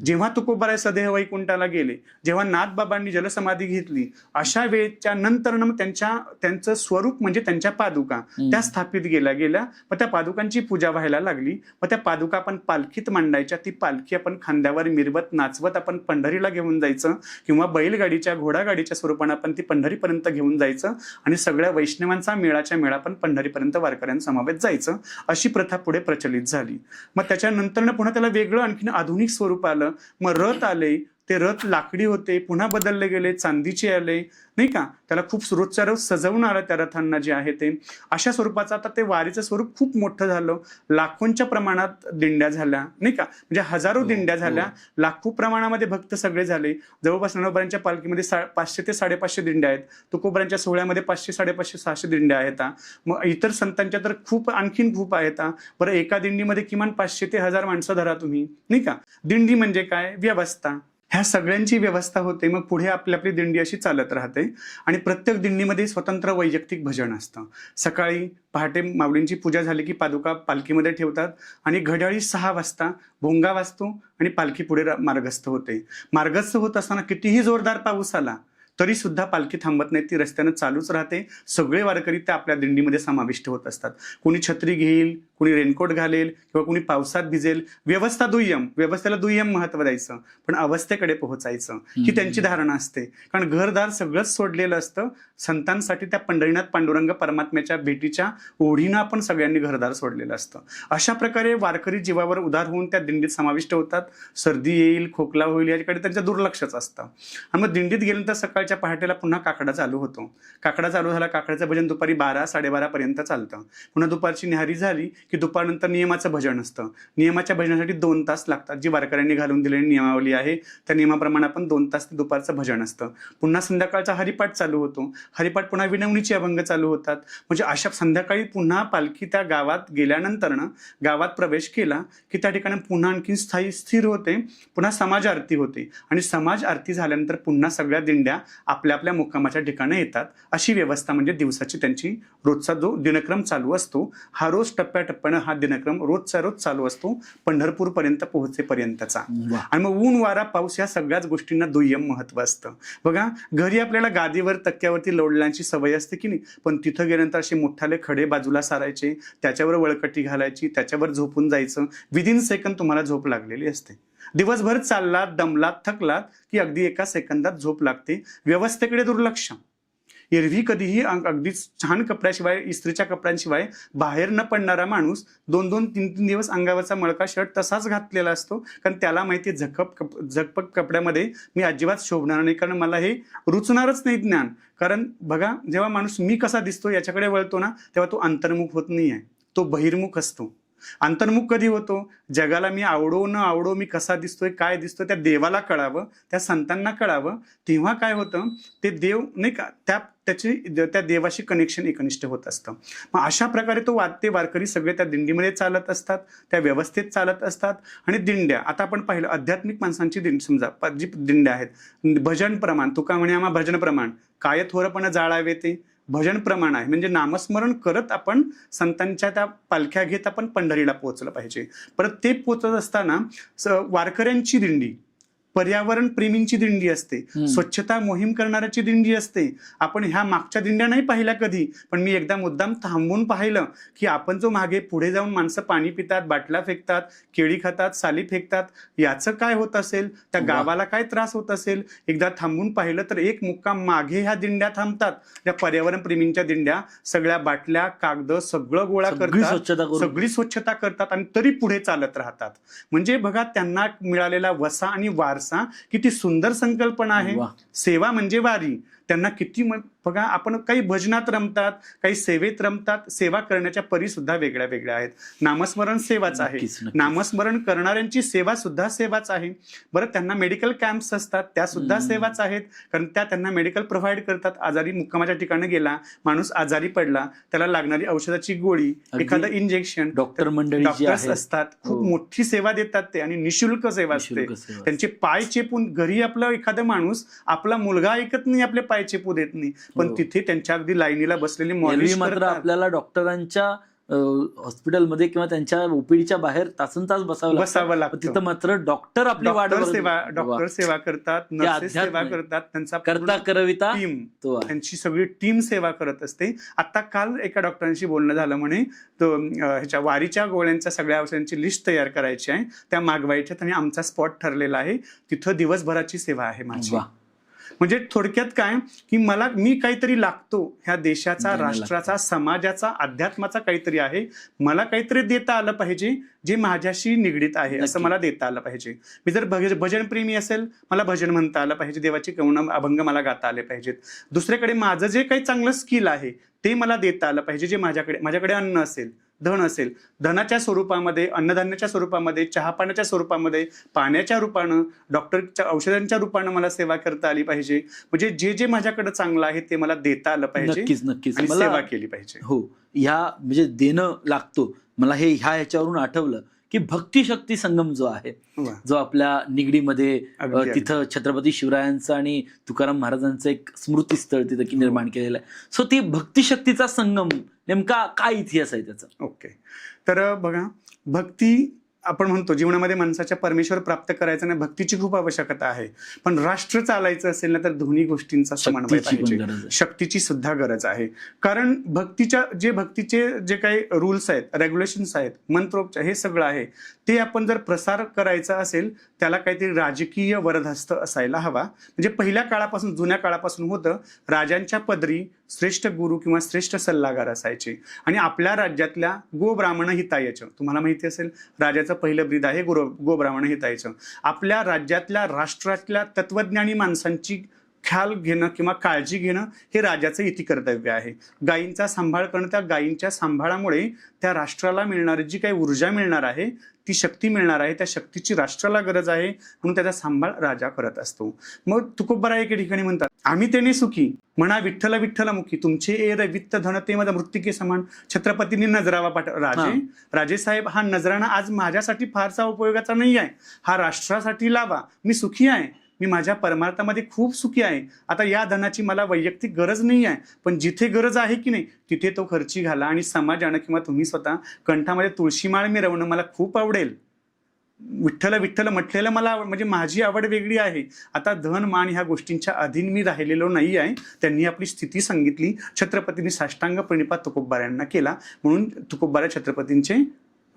जेव्हा तुकोबाराय सदेह वैकुंठाला गेले, जेव्हा नाथबाबांनी जलसमाधी घेतली, अशा वेळेच्या नंतर त्यांचं स्वरूप म्हणजे त्यांच्या पादुका त्या स्थापित गेल्या. मग त्या पादुकांची पूजा व्हायला लागली. मग त्या पादुका आपण पालखीत मांडायच्या. ती पालखी आपण खांद्यावर मिरवत नाचवत आपण पंढरीला घेऊन जायचं किंवा बैलगाडीच्या घोडागाडीच्या स्वरूपाने आपण ती पंढरीपर्यंत घेऊन जायचं आणि सगळ्या वैष्णवांचा मेळा पण पंढरीपर्यंत वारकऱ्यांसमवेत जायचं. अशी प्रथा पुढे प्रचलित झाली. मग त्याच्यानंतर पुन्हा त्याला वेगळं आणखीन आधुनिक स्वरूप आलं. मग रथ आले, ते रथ लाकडी होते, पुन्हा बदलले गेले, चांदीचे आले, नाही का. त्याला खूप रोजच्या रोज सजवून आलं त्या रथांना जे आहे ते. अशा स्वरूपाचं आता ते वारीचं स्वरूप खूप मोठं झालं. लाखोंच्या प्रमाणात दिंड्या झाल्या, नाही का, म्हणजे हजारो दिंड्या झाल्या, लाखो प्रमाणामध्ये भक्त सगळे झाले. जवळपास ज्ञानोबांच्या पालखीमध्ये 500 ते 550 दिंड्या आहेत. तुकोबारांच्या सोहळ्यामध्ये 500, 550, 600 दिंड्या आहेत. मग इतर संतांच्या तर आणखीन खूप आहेत. बरं, एका दिंडीमध्ये किमान 500 ते 1000 माणसं धरा तुम्ही, नाही का. दिंडी म्हणजे काय, व्यवस्था. ह्या सगळ्यांची व्यवस्था होते. मग पुढे आपली आपली दिंडी अशी चालत राहते आणि प्रत्येक दिंडीमध्ये स्वतंत्र वैयक्तिक भजन असतं. सकाळी पहाटे माऊलींची पूजा झाली की पादुका पालखीमध्ये ठेवतात आणि घड्याळी 6 वाजता भोंगा वाजतो आणि पालखी पुढे मार्गस्थ होते. मार्गस्थ होत असताना कितीही जोरदार पाऊस आला तरी सुद्धा पालखी थांबत नाही, ती रस्त्यानं चालूच राहते. सगळे वारकरी त्या आपल्या दिंडीमध्ये समाविष्ट होत असतात. कोणी छत्री घेईल, कोणी रेनकोट घालेल किंवा कोणी पावसात भिजेल. व्यवस्था दुय्यम, व्यवस्थेला दुय्यम महत्व द्यायचं, पण अवस्थेकडे पोहोचायचं ही त्यांची धारणा असते. कारण घरदार सगळंच सोडलेलं असतं संतांसाठी. त्या पंढरीनाथ पांडुरंग परमात्म्याच्या भेटीच्या ओढीनं आपण सगळ्यांनी घरदार सोडलेलं असतं. अशा प्रकारे वारकरी जीवावर उदार होऊन त्या दिंडीत समाविष्ट होतात. सर्दी येईल, खोकला होईल याच्याकडे त्यांचं दुर्लक्षच असतं. आणि मग दिंडीत गेल्यानंतर सकाळच्या पहाटेला पुन्हा काकडा चालू होतो. काकडा चालू झाला, काकड्याचं भजन दुपारी 12, 12:30 पर्यंत चालतं. पुन्हा दुपारची न्याहारी झाली की दुपारनंतर नियमाचं भजन असतं. नियमाच्या भजनासाठी 2 तास लागतात. जी वारकऱ्यांनी घालून दिलेली नियमावली आहे त्या नियमाप्रमाणे आपण 2 तास ते दुपारचं भजन असतं. पुन्हा संध्याकाळचा हरिपाठ चालू होतो. हरिपाठ पुन्हा विनवणीचे अभंग चालू होतात. म्हणजे अशा संध्याकाळी पुन्हा पालखी त्या गावात गेल्यानंतर गावात प्रवेश केला की त्या ठिकाणी पुन्हा आणखी स्थिर होते. पुन्हा समाज आरती होते आणि समाज आरती झाल्यानंतर पुन्हा सगळ्या दिंड्या आपल्या आपल्या मुक्कामाच्या ठिकाणी येतात. अशी व्यवस्था म्हणजे दिवसाची त्यांची रोजचा जो दिनक्रम चालू असतो हा रोज टप्प्याटप्प्यानं हा दिनक्रम रोजचा रोज चालू असतो पंढरपूर पर्यंत पोहोचेपर्यंतचा. आणि मग ऊन, वारा, पाऊस या सगळ्याच गोष्टींना दुय्यम महत्व असतं. बघा, घरी आपल्याला गादीवर तक्क्यावरती लोळण्याची सवय असते की नाही, पण तिथं गेल्यानंतर असे मोठाले खडे बाजूला सारायचे, त्याच्यावर वळकटी घालायची, त्याच्यावर झोपून जायचं. विदिन सेकंद तुम्हाला झोप लागलेली असते. दिवसभर चाललात, दमलात, थकलात की अगदी एका सेकंदात झोप लागते. व्यवस्थेकडे दुर्लक्ष. एरवी कधीही अगदी छान कपड्याशिवाय, इस्त्रीच्या कपड्यांशिवाय बाहेर न पडणारा माणूस 2-2, 3-3 दिवस अंगावरचा मळका शर्ट तसाच घातलेला असतो. कारण त्याला माहिती झकपक कपड्यामध्ये मी अजिबात शोभणार नाही, कारण मला हे रुचणारच नाही ज्ञान. कारण बघा, जेव्हा माणूस मी कसा दिसतो याच्याकडे वळतो ना, तेव्हा तो अंतर्मुख होत नाही आहे, तो बहिर्मुख असतो. अंतर्मुख कधी होतो, जगाला मी आवडो न आवडो, मी कसा दिसतोय, काय दिसतोय, त्या देवाला कळावं, त्या संतांना कळावं. तेव्हा काय होतं, ते देव नाही का त्या देवाशी कनेक्शन एकनिष्ठ होत असतं. मग अशा प्रकारे ते वारकरी सगळे त्या दिंडीमध्ये चालत असतात, त्या व्यवस्थेत चालत असतात. आणि दिंड्या, आता आपण पाहिलं आध्यात्मिक माणसांची दिंडी, समजा जी दिंड्या आहेत, भजन प्रमाण, तुका म्हणे आम्हा भजन प्रमाण, काय थोरपण जाळावे ते भजन प्रमाण आहे. म्हणजे नामस्मरण करत आपण संतांच्या त्या पालख्या घेत आपण पंढरीला पोहोचलं पाहिजे. परत ते पोहोचत असताना वारकऱ्यांची दिंडी पर्यावरण प्रेमींची दिंडी असते, स्वच्छता मोहीम करणाऱ्याची दिंडी असते. आपण ह्या मागच्या दिंड्या नाही पाहिल्या कधी, पण मी एकदा मुद्दाम थांबून पाहिलं की आपण जो मागे पुढे जाऊन माणसं पाणी पितात, बाटल्या फेकतात, केळी खातात, साली फेकतात, याचं काय होत असेल, त्या गावाला काय त्रास होत असेल, एकदा थांबून पाहिलं तर एक मुक्काम मागे ह्या दिंड्या थांबतात. त्या पर्यावरण प्रेमींच्या दिंड्या सगळ्या बाटल्या, कागद सगळं गोळा करतात, सगळी स्वच्छता करतात आणि तरी पुढे चालत राहतात. म्हणजे बघा त्यांना मिळालेला वसा आणि वारसा किती सुंदर संकल्पना आहे. सेवा म्हणजे वारी. त्यांना किती बघा, आपण काही भजनात रमतात, काही सेवेत रमतात. सेवा करण्याच्या परी सुद्धा वेगळ्या वेगळ्या आहेत. नामस्मरण सेवाच आहे, नामस्मरण करणाऱ्यांची सेवा सुद्धा सेवाच आहे. बरं, त्यांना मेडिकल कॅम्प्स असतात, त्या सुद्धा सेवाच आहेत, कारण त्या त्यांना मेडिकल प्रोव्हाइड करतात. आजारी मुक्कामाच्या ठिकाणी गेला माणूस, आजारी पडला, त्याला लागणारी औषधाची गोळी, एखादं इंजेक्शन, डॉक्टर्स असतात, खूप मोठी सेवा देतात ते, आणि निशुल्क सेवा असते. त्यांचे पाय चेपून घरी आपला एखादा माणूस, आपला मुलगा ऐकत नाही, आपले पाय चेपू देत नाही, पण तिथे त्यांच्या अगदी लाईनीला बसलेली मॉलिश मात्र आपल्याला डॉक्टरांच्या हॉस्पिटलमध्ये किंवा त्यांच्या ओपीडीच्या बाहेर तासन तास बसावं लागतं. तिथं मात्र डॉक्टर आपली डॉक्टर सेवा करतात, नर्सेस सेवा करतात, त्यांचा करविता टीम, त्यांची सगळी टीम सेवा करत असते. आता काल एका डॉक्टरांशी बोलणं झालं, म्हणे तो ह्याच्या वारीच्या गोळ्यांच्या सगळ्या औषधांची लिस्ट तयार करायची आहे, त्या मागवायच्यात, आणि आमचा स्पॉट ठरलेला आहे, तिथं दिवसभराची सेवा आहे माझी. म्हणजे थोडक्यात काय की मी काहीतरी लागतो ह्या देशाचा, राष्ट्राचा, समाजाचा, अध्यात्माचा काहीतरी आहे, मला काहीतरी देता आलं पाहिजे जे माझ्याशी निगडीत आहे, असं मला देता आलं पाहिजे. मी जर भजनप्रेमी असेल, मला भजन म्हणता आलं पाहिजे, देवाची कवनं अभंग मला गाता आले पाहिजेत. दुसऱ्याकडे माझं जे काही चांगलं स्किल आहे ते मला देता आलं पाहिजे. जे माझ्याकडे अन्न असेल, धन असेल, धनाच्या स्वरूपामध्ये, अन्नधान्याच्या स्वरूपामध्ये, चहा पाण्याच्या स्वरूपामध्ये, पाण्याच्या रूपानं, डॉक्टरच्या औषधांच्या रूपानं मला सेवा करता आली पाहिजे. म्हणजे जे माझ्याकडे चांगलं आहे ते मला देता आलं पाहिजे. नक्कीच आणि सेवा केली पाहिजे. हो, ह्या म्हणजे देणं लागतो. मला ह्याच्यावरून आठवलं की भक्ती शक्ती संगम जो आहे, जो आपल्या निगडीमध्ये, तिथं छत्रपती शिवरायांचं आणि तुकाराम महाराजांचं एक स्मृतीस्थळ तिथं निर्माण केलेलं आहे. सो ती भक्ती शक्तीचा संगम नेमका काय इतिहास आहे त्याचा? ओके, तर बघा, भक्ती आपण म्हणतो जीवनामध्ये माणसाच्या परमेश्वर प्राप्त करायचं नाही, भक्तीची खूप आवश्यकता आहे. पण राष्ट्र चालायचं असेल ना तर दोन्ही गोष्टींचा समन्वय पाहिजे, शक्तीची सुद्धा गरज आहे. कारण भक्तीचे जे काही रूल्स आहेत, रेग्युलेशन्स आहेत, मंत्रोपचार, हे सगळं आहे, ते आपण जर प्रसार करायचा असेल त्याला काहीतरी राजकीय वरदहस्त असायला हवा. म्हणजे पहिल्या काळापासून, जुन्या काळापासून होतं, राजांच्या पदरी श्रेष्ठ गुरु किंवा श्रेष्ठ सल्लागार असायचे. आणि आपल्या राज्यातल्या गो ब्राह्मण हितायचं, तुम्हाला माहिती असेल, राजाचं पहिलं ब्रीद आहे गो ब्राह्मण हितायचं. आपल्या राज्यातल्या, राष्ट्रातल्या तत्वज्ञानी माणसांची ख्याल घेणं किंवा काळजी घेणं हे राजाचं इति कर्तव्य आहे. गायींचा सांभाळ करणं, त्या गायींच्या सांभाळामुळे त्या राष्ट्राला मिळणारी जी काही ऊर्जा मिळणार आहे, ती शक्ती मिळणार आहे, त्या शक्तीची राष्ट्राला गरज आहे, म्हणून त्याचा सांभाळ राजा करत असतो. मग तुकोबराय एके ठिकाणी म्हणतात, आम्ही तेने सुखी म्हणा विठ्ठल विठ्ठल मुखी, तुमचे एर वित्त धन ते माझा मृत्तिके समान. छत्रपतींनी नजरावा राजेसाहेब, हा नजराणा आज माझ्यासाठी फारसा उपयोगाचा नाही आहे, हा राष्ट्रासाठी लावा, मी सुखी आहे, मी माझ्या परमार्थामध्ये खूप सुखी आहे. आता या धनाची मला वैयक्तिक गरज नाही आहे, पण जिथे गरज आहे की नाही तिथे तो खर्ची घाला. आणि समाजानं किंवा तुम्ही स्वतः कंठामध्ये तुळशीमाळ मिरवणं मला खूप आवडेल. विठ्ठल विठ्ठल म्हटलेलं मला म्हणजे माझी आवड वेगळी आहे. आता धन मान ह्या गोष्टींच्या अधीन मी राहिलेलो नाही आहे. त्यांनी आपली स्थिती सांगितली. छत्रपतींनी साष्टांग प्रणिपात तुकोबारायांना केला, म्हणून तुकोबारा छत्रपतींचे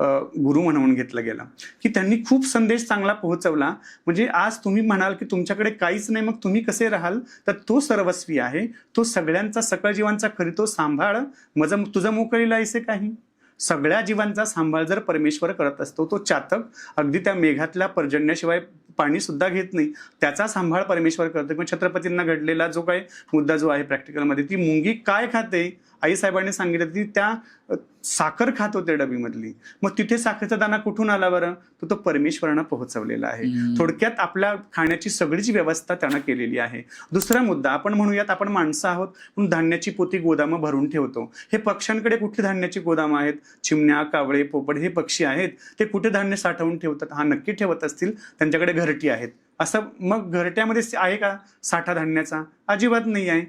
गुरु म्हणून घेतलं गेलं. की त्यांनी खूप संदेश चांगला पोहोचवला. म्हणजे आज तुम्ही म्हणाल की तुमच्याकडे काहीच नाही, मग तुम्ही कसे राहाल, तर तो सर्वस्वी आहे, तो सगळ्यांचा, सकळ जीवांचा खरी तो सांभाळ, तुझं मोकळीला ऐसे काही. सगळ्या जीवांचा सांभाळ जर परमेश्वर करत असतो, तो चातक अगदी त्या मेघातल्या पर्जन्याशिवाय पाणी सुद्धा घेत नाही, त्याचा सांभाळ परमेश्वर करतो. किंवा छत्रपतींना घडलेला जो काही मुद्दा जो आहे प्रॅक्टिकलमध्ये, ती मुंगी काय खाते, आईसाहेबांनी सांगितलं ती त्या साखर खात होते डबीमधली. मग तिथे साखरेचा दाना कुठून आला बरं, तो परमेश्वरानं पोहोचवलेला आहे. थोडक्यात आपल्या खाण्याची सगळीच व्यवस्था त्यानं केलेली आहे. दुसरा मुद्दा आपण म्हणूयात, आपण माणसं आहोत म्हणून धान्याची पोती गोदामं भरून ठेवतो. हे पक्ष्यांकडे कुठली धान्याची गोदामं आहेत? चिमण्या, कावळे, पोपट हे पक्षी आहेत, ते कुठे धान्य साठवून ठेवतात? हा, नक्की ठेवत असतील, त्यांच्याकडे घरटी आहेत. असं मग घरट्यामध्ये आहे का साठा धान्याचा? अजिबात नाही आहे.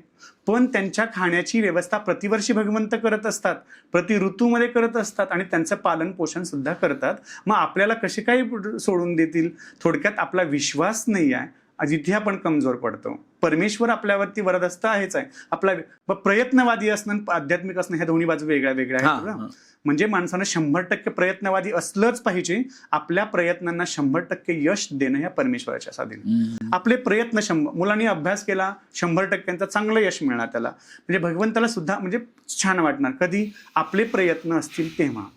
पण त्यांच्या खाण्याची व्यवस्था प्रतिवर्षी भगवंत करत असतात, प्रति ऋतूमध्ये करत असतात आणि त्यांचं पालन पोषण सुद्धा करतात. मग आपल्याला कसे काय सोडून देतील? थोडक्यात आपला विश्वास नाही आहे, जिथे आपण कमजोर पडतो. परमेश्वर आपल्यावरती वरदस्त आहेच आहे. आपला प्रयत्नवादी असणं, आध्यात्मिक असणं, ह्या दोन्ही बाजू वेगळ्या वेगळ्या आहेत. म्हणजे माणसानं 100% प्रयत्नवादी असलंच पाहिजे. आपल्या प्रयत्नांना 100% यश देणं या परमेश्वराच्या स्वाधीन. आपले प्रयत्न 100, मुलांनी अभ्यास केला 100% चांगलं यश मिळणार त्याला. म्हणजे भगवंताला सुद्धा म्हणजे छान वाटणार कधी आपले प्रयत्न असतील तेव्हा.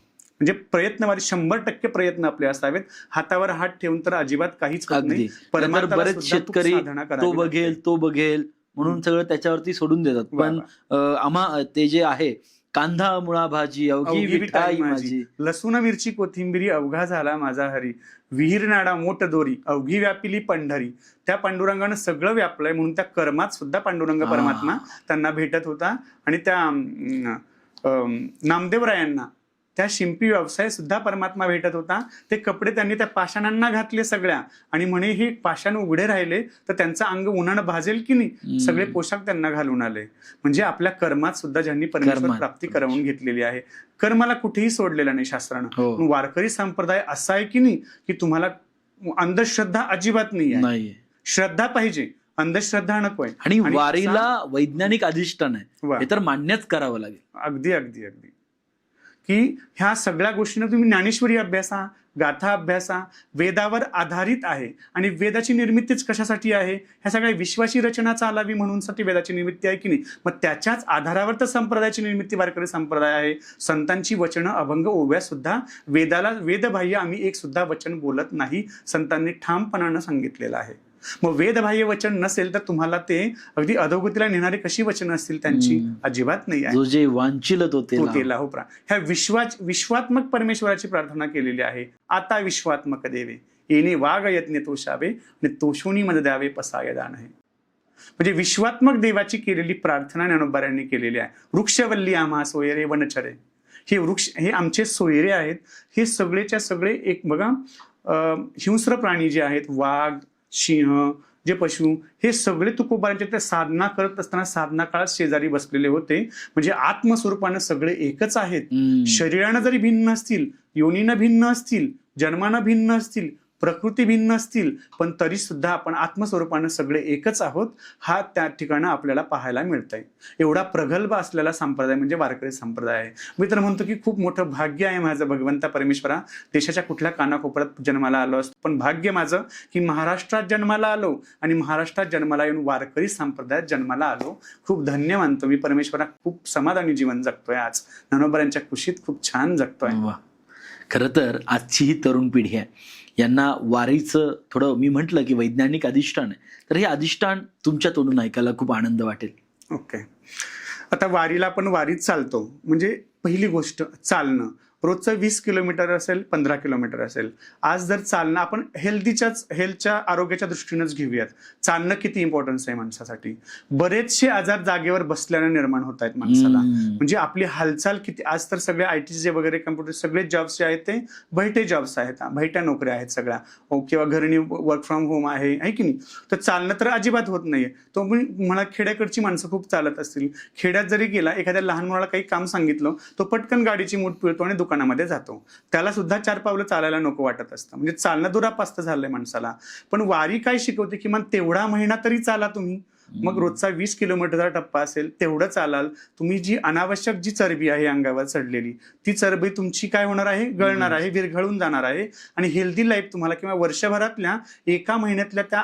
म्हणजे प्रयत्नवादी 100% प्रयत्न आपले असावेत. हातावर हात ठेवून तर अजिबात काहीच होत नाही. बरेच शेतकरी तो बघेल म्हणून सगळं त्याच्यावरती सोडून देतात. पण आम्हा ते जे आहे, कांदा मुळा भाजी अवघी विठाई माझी, लसूण मिरची कोथिंबिरी अवघा झाला माझा हरी, विहीर नाडा मोठ दोरी अवघी व्यापिली पंढरी. त्या पांडुरंगानं सगळं व्यापलंय म्हणून त्या कर्मात सुद्धा पांडुरंग परमात्मा त्यांना भेटत होता. आणि त्या नामदेवरायांना त्या शिंपी व्यवसाय सुद्धा परमात्मा भेटत होता. ते कपडे त्यांनी त्या पाषाणांना घातले सगळ्या, आणि म्हणे हे पाषाण उघडे राहिले तर त्यांचं अंग उन्हानं भाजेल की नाही, सगळे पोशाख त्यांना घालून आले. म्हणजे आपल्या कर्मात सुद्धा ज्यांनी परमेश्वर प्राप्ती करवून घेतलेली आहे. कर्माला कुठेही सोडलेलं नाही शास्त्रानं. वारकरी संप्रदाय असा आहे की नाही की तुम्हाला अंधश्रद्धा अजिबात नाही आहे. श्रद्धा पाहिजे, अंधश्रद्धा नकोय. आणि वारीला वैज्ञानिक अधिष्ठान आहे, हे तर मान्यच करावं लागेल. अगदी अगदी अगदी. की ह्या सगळ्या गोष्टींना तुम्ही ज्ञानेश्वरी अभ्यासा, गाथा अभ्यासा, वेदावर आधारित आहे. आणि वेदाची निर्मितीच कशासाठी आहे? ह्या सगळ्या विश्वाची रचना चालावी म्हणून साठी वेदाची निर्मिती आहे की नाही. मग त्याच्याच आधारावर तर संप्रदायाची निर्मिती वारकरी संप्रदाय आहे. संतांची वचनं अभंग ओव्या सुद्धा वेदाला वेदबाह्य आम्ही एक सुद्धा वचन बोलत नाही, संतांनी ठामपणानं सांगितलेलं आहे. मग वेदबाह्य वचन नसेल तर तुम्हाला ते अगदी अधोगतीला नेणारी कशी वचन असतील त्यांची? अजिबात नाही आहे. जे वांछिल तो तेला हो. ह्या विश्वात्मक परमेश्वराची प्रार्थना केलेली आहे. आता विश्वात्मक देवे येणे वाग यत्ने तोषावे आणि तोषोनी मध्ये द्यावे पसाय दान आहे. म्हणजे विश्वात्मक देवाची केलेली प्रार्थना ज्ञानोबाऱ्यांनी केलेली आहे. वृक्षवल्ली आम्हा सोयरे वनचरे, हे वृक्ष हे आमचे सोयरे आहेत. हे सगळेच्या सगळे एक बघा हिंस्र प्राणी जे आहेत, वाघ, सिंह, जे पशु, हे सगळे तुकोबारांच्या त्या साधना करत असताना साधना काळात शेजारी बसलेले होते. म्हणजे आत्मस्वरूपानं सगळे एकच आहेत. शरीरानं जरी भिन्न असतील, योनीनं भिन्न असतील, जन्मानं भिन्न असतील, प्रकृती भिन्न असतील, पण तरी सुद्धा आपण आत्मस्वरूपानं सगळे एकच आहोत. हा त्या ठिकाणी आपल्याला पाहायला मिळतंय. एवढा प्रगल्भ असलेला संप्रदाय म्हणजे वारकरी संप्रदाय आहे. मी तर म्हणतो की खूप मोठं भाग्य आहे माझं भगवंता परमेश्वरा. देशाच्या कुठल्या कानाकोपऱ्यात जन्माला आलो असतो, पण भाग्य माझं की महाराष्ट्रात जन्माला आलो आणि महाराष्ट्रात जन्माला येऊन वारकरी संप्रदायात जन्माला आलो. खूप धन्य मानतो मी परमेश्वरा. खूप समाधानी जीवन जगतोय आज. ज्ञानोबाऱ्यांच्या कुशीत खूप छान जगतोय. खरं तर आजची ही तरुण पिढी आहे, यांना वारीचं थोडं मी म्हटलं की वैज्ञानिक अधिष्ठान आहे, तर हे अधिष्ठान तुमच्या तोंडून ऐकायला खूप आनंद वाटेल. ओके. आता वारीला आपण वारीत चालतो म्हणजे पहिली गोष्ट चालणं. रोजचं 20 किलोमीटर असेल, 15 किलोमीटर असेल. आज जर चालणं आपण हेल्थच्या आरोग्याच्या दृष्टीनंच घेऊयात. चालणं किती इम्पॉर्टन्स आहे माणसासाठी. बरेचसे आजार जागेवर बसल्यानं निर्माण होत आहेत माणसाला. म्हणजे आपली हालचाल किती. आज तर सगळे IT वगैरे कम्प्युटर सगळे जॉब्स जे आहेत ते बैठे जॉब्स आहेत, बैठ्या नोकऱ्या आहेत सगळ्या, किंवा घरी वर्क फ्रॉम होम आहे की नाही. तर चालणं तर अजिबात होत नाहीये. तो म्हणा खेड्याकडची माणसं खूप चालत असतील. खेड्यात जरी गेला, एखाद्या लहान मुलाला काही काम सांगितलं, तो पटकन गाडीची मूठ पिळतो आणि दुकानामध्ये जातो. त्याला सुद्धा 4 पावलं चालायला नको वाटत असतं. म्हणजे चालणं दुरापास्त झालंय माणसाला. पण वारी काय शिकवते? किमान तेवढा महिना तरी चाला तुम्ही. मग रोजचा 20 किलोमीटरचा टप्पा असेल तेवढं चालाल तुम्ही. जी अनावश्यक जी चरबी आहे अंगावर चढलेली, ती चरबी तुमची काय होणार आहे? गळणार आहे, विरघळून जाणार आहे. आणि हेल्दी लाईफ तुम्हाला किंवा वर्षभरातल्या एका महिन्यातल्या त्या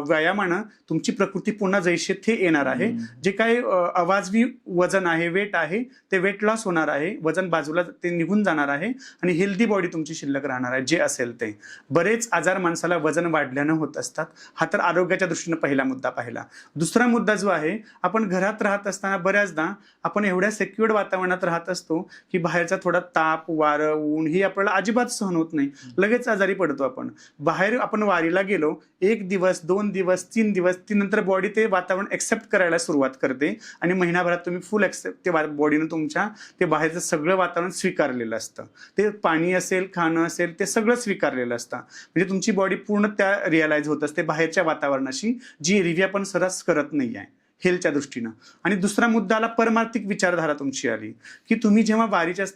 व्यायामानं तुमची प्रकृती पुन्हा जैसे थे येणार आहे. जे काही अवाजवी वजन आहे, वेट आहे, ते वेट लॉस होणार आहे. वजन बाजूला ते निघून जाणार आहे आणि हेल्दी बॉडी तुमची शिल्लक राहणार आहे. जे असेल ते. बरेच आजार माणसाला वजन वाढल्यानं होत असतात. हा तर आरोग्याच्या दृष्टीनं पहिला मुद्दा पाहिला. दुसरा मुद्दा जो आहे, आपण घरात राहत असताना बऱ्याचदा आपण एवढ्या सिक्युअर्ड वातावरणात राहत असतो की बाहेरचा थोडा ताप, वारं, ऊन ही आपल्याला अजिबात सहन होत नाही, लगेच आजारी पडतो आपण. बाहेर आपण वारीला गेलो, 1 दिवस, 2 दिवस, 3 दिवस, ती नंतर बॉडी ते वातावरण एक्सेप्ट करायला सुरुवात करते आणि महिनाभरात तुम्ही फुल एक्सेप्ट ते बॉडीनं तुमच्या ते बाहेरचं सगळं वातावरण स्वीकारलेलं असतं. ते पाणी असेल, खाणं असेल, ते सगळं स्वीकारलेलं असतं. म्हणजे तुमची बॉडी पूर्ण त्या रिअलाइज होत असते बाहेरच्या वातावरणाशी, जी रिव्ही आपण सरस करत नाही आहे हेल्थच्या दृष्टीनं. आणि दुसरा मुद्दा आला, परमार्थिक विचारधारा तुमची आली की तुम्ही जेव्हा वारीच्या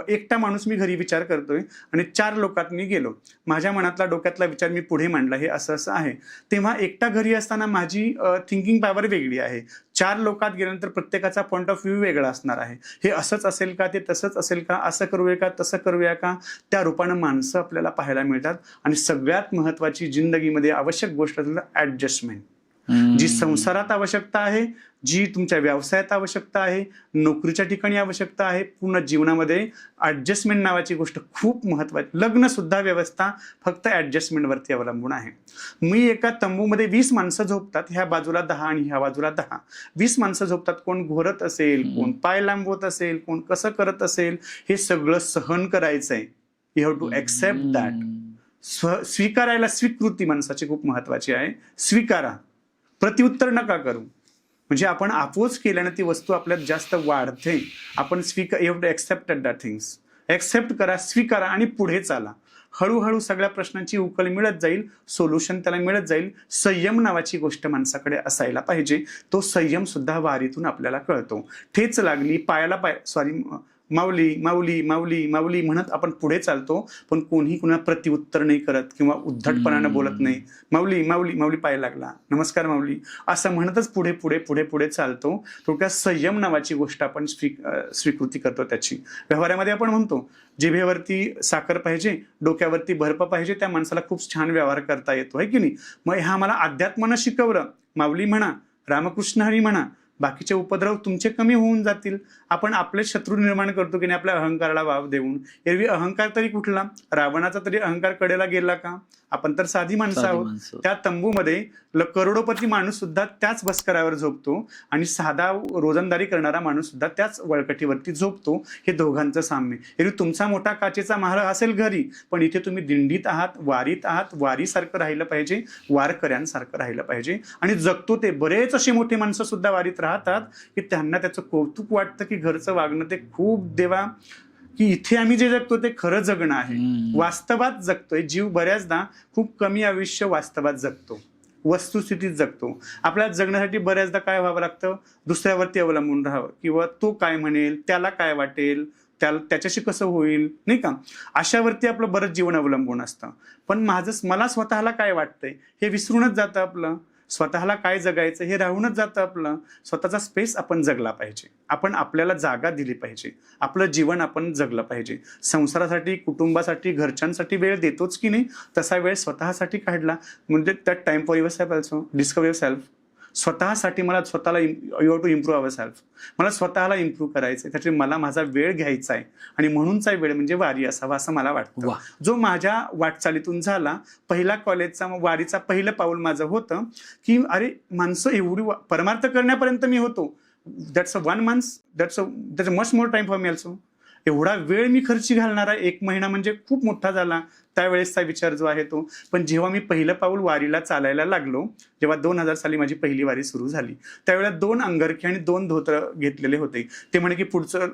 एकटा माणूस मी घरी विचार करतोय आणि 4 लोकात मी गेलो, माझ्या मनातला डोक्यातला विचार मी पुढे मांडला, हे असं असं आहे, तेव्हा एकटा घरी असताना माझी थिंकिंग पॉवर वेगळी आहे. 4 लोकात गेल्यानंतर प्रत्येकाचा पॉईंट ऑफ व्ह्यू वेगळा असणार आहे. हे असंच असेल का, ते तसंच असेल का, असं करूया का, तसं करूया का, त्या रूपानं माणसं आपल्याला पाहायला मिळतात. आणि सगळ्यात महत्त्वाची जिंदगीमध्ये आवश्यक गोष्ट असेल ऍडजस्टमेंट, जी संसारात आवश्यकता आहे, जी तुमच्या व्यवसायात आवश्यकता आहे, नोकरीच्या ठिकाणी आवश्यकता आहे, पूर्ण जीवनामध्ये ऍडजस्टमेंट नावाची गोष्ट खूप महत्त्वाची. लग्न सुद्धा व्यवस्था फक्त ऍडजस्टमेंटवरती अवलंबून आहे. मी एका तंबूमध्ये 20 माणसं झोपतात, ह्या बाजूला 10 आणि ह्या बाजूला 10. 20 माणसं झोपतात, कोण घोरत असेल, कोण पाय लांबवत असेल, कोण कसं करत असेल, हे सगळं सहन करायचंय. You have to accept that. स्वीकारायला स्वीकृती माणसाची खूप महत्वाची आहे. स्वीकारा, प्रत्युत्तर नका करू. म्हणजे आपण अपोज केल्यानं ती वस्तू आपल्यात जास्त वाढते. आपण you have to accept that things. Accept करा, स्वीकारा आणि पुढे चाला. हळूहळू सगळ्या प्रश्नांची उकल मिळत जाईल, सोल्युशन त्याला मिळत जाईल. संयम नावाची गोष्ट माणसाकडे असायला पाहिजे. तो संयम सुद्धा वारीतून आपल्याला कळतो. ठेच लागली, माऊली माऊली माऊली माऊली म्हणत आपण पुढे चालतो, पण कोणी कुणा प्रत्युत्तर नाही करत किंवा उद्धटपणानं बोलत नाही. माऊली माऊली माऊली पाय लागला, नमस्कार माऊली, असं म्हणतच पुढे पुढे पुढे पुढे चालतो. थोडक्यात संयम नावाची गोष्ट आपण स्वीकृती करतो त्याची. व्यवहारामध्ये आपण म्हणतो, जिभेवरती साखर पाहिजे, डोक्यावरती बर्फ पाहिजे, त्या माणसाला खूप छान व्यवहार करता येतो, आहे की नाही. मग ह्या मला अध्यात्मानं शिकवलं. माऊली म्हणा, रामकृष्ण हरी म्हणा, बाकीचे उपद्रव तुमचे कमी होऊन जातील. आपण आपले शत्रू निर्माण करतो की नाही आपल्या अहंकाराला वाव देऊन. एरवी अहंकार तरी कुठला, रावणाचा तरी अहंकार कडेला गेला का? आपण तर साधी माणसं आहोत. त्या तंबूमध्ये करोडोपती माणूस सुद्धा त्याच बसकरावर झोपतो आणि साधा रोजंदारी करणारा माणूस सुद्धा त्याच वळकटीवरती झोपतो. हे दोघांचं साम्य. एरवी तुमचा मोठा काचेचा महाल असेल घरी, पण इथे तुम्ही दिंडीत आहात, वारीत आहात. वारीसारखं राहिलं पाहिजे, वारकऱ्यांसारखं राहिलं पाहिजे. आणि जगतो ते बरेच असे मोठे माणसं सुद्धा वारीत राहतात की त्यांना त्याचं कौतुक वाटतं की घरचं वागणं ते खूप देवा, की इथे आम्ही जे जगतो ते खरं जगणं आहे, वास्तवात जगतोय. जीव बऱ्याचदा खूप कमी आयुष्य वास्तवात जगतो, वस्तुस्थितीत जगतो. आपल्याला जगण्यासाठी बऱ्याचदा काय व्हावं लागतं, दुसऱ्यावरती अवलंबून राहावं, किंवा तो काय म्हणेल, त्याला काय वाटेल, त्याच्याशी कसं होईल, नाही का, अशावरती आपलं बरंच जीवन अवलंबून असतं. पण मला स्वतःला काय वाटतंय हे विसरूनच जातं आपलं. स्वतःला काय जगायचं हे राहूनच जातं आपलं. स्वतःचा स्पेस आपण जगला पाहिजे. आपण आपल्याला जागा दिली पाहिजे. आपलं जीवन आपण जगलं पाहिजे. संसारासाठी, कुटुंबासाठी, घरच्यांसाठी वेळ देतोच की नाही, तसा वेळ स्वतःसाठी काढला म्हणजे त्यात time for yourself also, discover yourself. स्वतःसाठी मला स्वतःला you have to improve our self. मला स्वतःला इम्प्रूव्ह करायचं आहे, त्यासाठी मला माझा वेळ घ्यायचा आहे. आणि म्हणूनचा वेळ म्हणजे वारी असावा असं मला वाटतं. जो माझ्या वाटचालीतून झाला, पहिला कॉलेजचा वारीचा पहिलं पाऊल माझं होतं की अरे माणसं एवढी परमार्थ करण्यापर्यंत मी होतो. That's a 1 month, that's a much more time for me also. एवढा वेळ मी खर्ची घालणारा 1 महिना म्हणजे खूप मोठा झाला त्यावेळेसचा विचार जो आहे तो. पण जेव्हा मी पहिलं पाऊल वारीला चालायला लागलो, जेव्हा 2000 साली माझी पहिली वारी सुरू झाली, त्यावेळेला 2 अंगरखी आणि 2 धोतर घेतलेले होते. ते म्हणे की पुढचं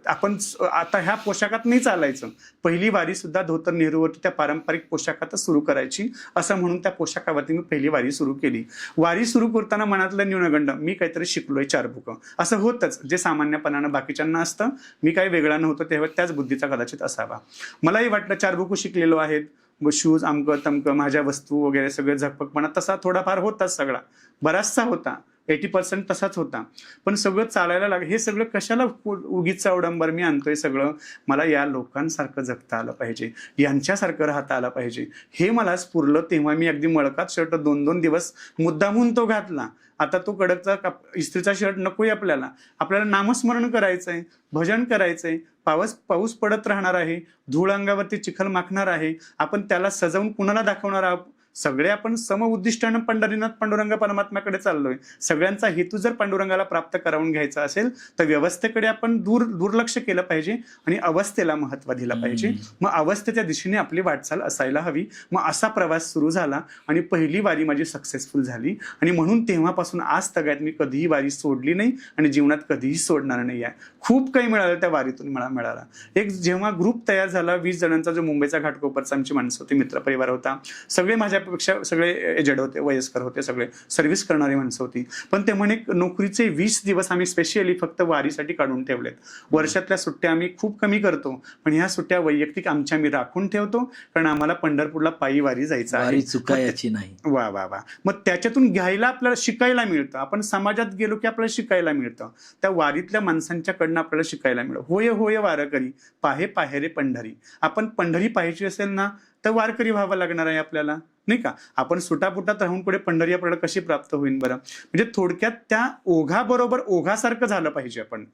आपण आता ह्या पोशाखात नाही चालायचं, पहिली वारी सुद्धा धोतर नेहरूवरती त्या पारंपरिक पोशाखातच सुरू करायची, असं म्हणून त्या पोशाखावरती मी पहिली वारी सुरू केली. वारी सुरू करताना मनातलं न्यूनगंड, मी काहीतरी शिकलोय 4 बुकं, असं होतच जे सामान्यपणानं बाकीच्यांना असतं. मी काही वेगळा नव्हतो तेव्हा, त्याच बुद्धीचा कदाचित असावा. मलाही वाटलं 4 बुकं शिकलेलो आहेत, शूज अमकं तमकं, माझ्या वस्तू वगैरे सगळं झकपकपणा तसा थोडाफार होताच, सगळा बराचसा होता, 80% तसाच होता. पण सगळं चालायला लागलं. हे सगळं कशाला उगीच अवडंबर मी आणतोय सगळं, मला या लोकांसारखं जगता आलं पाहिजे, यांच्यासारखं राहता आलं पाहिजे, हे मला स्फुरलं. तेव्हा मी अगदी मळकात शर्ट 2-2 दिवस मुद्दामून तो घातला. आता तो कडकचा इस्त्रीचा शर्ट नकोय आपल्याला. आपल्याला नामस्मरण करायचंय, भजन करायचंय, पाऊस पडत राहणार आहे, धूळ अंगावरती चिखल माखणार आहे, आपण त्याला सजवून कुणाला दाखवणार आहोत? सगळे आपण समउद्दिष्टानं पंढरीनाथ पांडुरंग परमात्म्याकडे चाललोय. सगळ्यांचा हेतू जर पांडुरंगाला प्राप्त करावून घ्यायचा असेल तर व्यवस्थेकडे आपण दुर्लक्ष केलं पाहिजे आणि अवस्थेला महत्त्व दिलं पाहिजे. मग अवस्थेच्या दिशेने आपली वाटचाल असायला हवी. मग असा प्रवास सुरू झाला आणि पहिली वारी माझी सक्सेसफुल झाली आणि म्हणून तेव्हापासून आज तगायत मी कधीही वारी सोडली नाही आणि जीवनात कधीही सोडणार नाही आहे. खूप काही मिळालं त्या वारीतून मला मिळाला. एक जेव्हा ग्रुप तयार झाला 20 जणांचा, जो मुंबईचा घाटकोपरचा आमची माणसं होती, मित्रपरिवार होता, सगळे माझ्यापेक्षा सगळे एजेड होते, वयस्कर होते, सगळे सर्व्हिस करणारी माणसं होती. पण ते म्हणे नोकरीचे 20 दिवस आम्ही स्पेशली फक्त वारीसाठी काढून ठेवलेत. वर्षातल्या सुट्ट्या आम्ही खूप कमी करतो, पण ह्या सुट्ट्या वैयक्तिक आमच्या आम्ही राखून ठेवतो, कारण आम्हाला पंढरपूरला पायी वारी जायचं आहे. चुकायची नाही. वा वा वा. मग त्याच्यातून घ्यायला आपल्याला शिकायला मिळतं. आपण समाजात गेलो की आपल्याला शिकायला मिळतं. त्या वारीतल्या माणसांच्याकडनं आपल्याला शिकायला मिळतं. होय होय वारकरी पाहे पाहेरे पंढरी. आपण पंढरी पाहायची असेल ना तर वारकरी व्हावं लागणार आहे आपल्याला, नाही का? आपण सुटापुटात राहून पुढे पंढरी आपल्याला कशी प्राप्त होईल बरं? म्हणजे थोडक्यात त्या ओघाबरोबर ओघासारखं झालं पाहिजे. आपण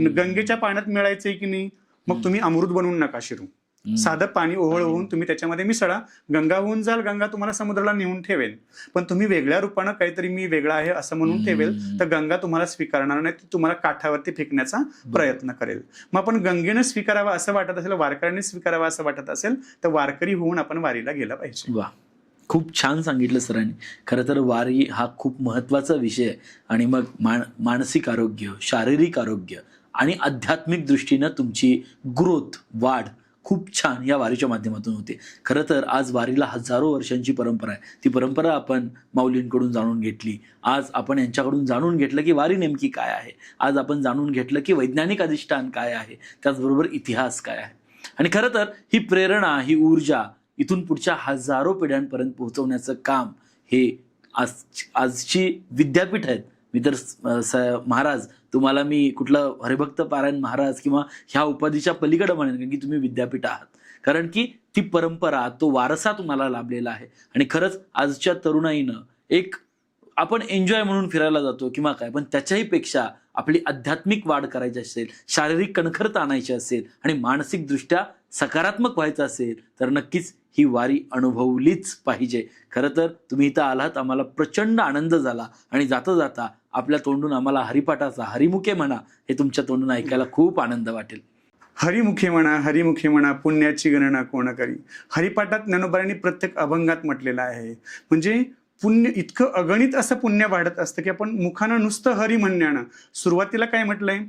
गंगेच्या पाण्यात मिळायचंय की नाही, मग तुम्ही अमृत बनवून नका शिरू. साधं पाणी ओहळ होऊन तुम्ही त्याच्यामध्ये मिसळा, गंगा होऊन जाल, गंगा तुम्हाला समुद्राला नेऊन ठेवेल. पण तुम्ही वेगळ्या रूपानं काहीतरी मी वेगळा आहे असं म्हणून ठेवेल तर गंगा तुम्हाला स्वीकारणार नाही, ती तुम्हाला काठावरती फेकण्याचा प्रयत्न करेल. मग आपण गंगेनं स्वीकारावा असं वाटत असेल, वारकऱ्यांनी स्वीकारावा असं वाटत असेल तर वारकरी होऊन आपण वारीला गेला पाहिजे. वा, खूप छान सांगितलं सरांनी. खरं तर वारी हा खूप महत्वाचा विषय आहे. आणि मग मानसिक आरोग्य, शारीरिक आरोग्य आणि आध्यात्मिक दृष्टीनं तुमची ग्रोथ, वाढ खूप छान या वारीच्या माध्यमातून होते. खरं तर आज वारीला हजारो वर्षांची परंपरा आहे. ती परंपरा आपण माऊलींकडून जाणून घेतली. आज आपण यांच्याकडून जाणून घेतलं की वारी नेमकी काय आहे. आज आपण जाणून घेतलं की वैज्ञानिक अधिष्ठान काय आहे, त्याचबरोबर इतिहास काय आहे. आणि खरं तर ही प्रेरणा, ही ऊर्जा इथून पुढच्या हजारो पिढ्यांपर्यंत पोहोचवण्याचं काम हे आजची विद्यापीठ आहेत. मी तर महाराज तुम्हाला मी कुठलं हरिभक्त पारायण महाराज किंवा ह्या उपाधीच्या पलीकडे म्हणेन, की तुम्ही विद्यापीठ आहात. कारण की ती परंपरा, तो वारसा तुम्हाला लाभलेला आहे. आणि खरंच आजच्या तरुणाईनं एक आपण एन्जॉय म्हणून फिरायला जातो किंवा काय, पण त्याच्याही पेक्षा आपली आध्यात्मिक वाढ करायची असेल, शारीरिक कणखरता आणायची असेल आणि मानसिकदृष्ट्या सकारात्मक व्हायचं असेल तर नक्कीच ही वारी अनुभवलीच पाहिजे. खरं तर तुम्ही इथं आलात, आम्हाला प्रचंड आनंद झाला. आणि जाता जाता आपल्या तोंडून आम्हाला हरिपाठाचा हरिमुखे म्हणा हे तुमच्या तोंडून ऐकायला खूप आनंद वाटेल. हरिमुखे म्हणा, हरिमुखे म्हणा, पुण्याची गणना कोण करी. हरिपाठात ज्ञानोबांनी प्रत्येक अभंगात म्हटलेलं आहे. म्हणजे पुण्य इतकं अगणित असं पुण्य वाढत असतं की आपण मुखानं नुसतं हरी म्हणण्यानं. सुरुवातीला काय म्हटलंय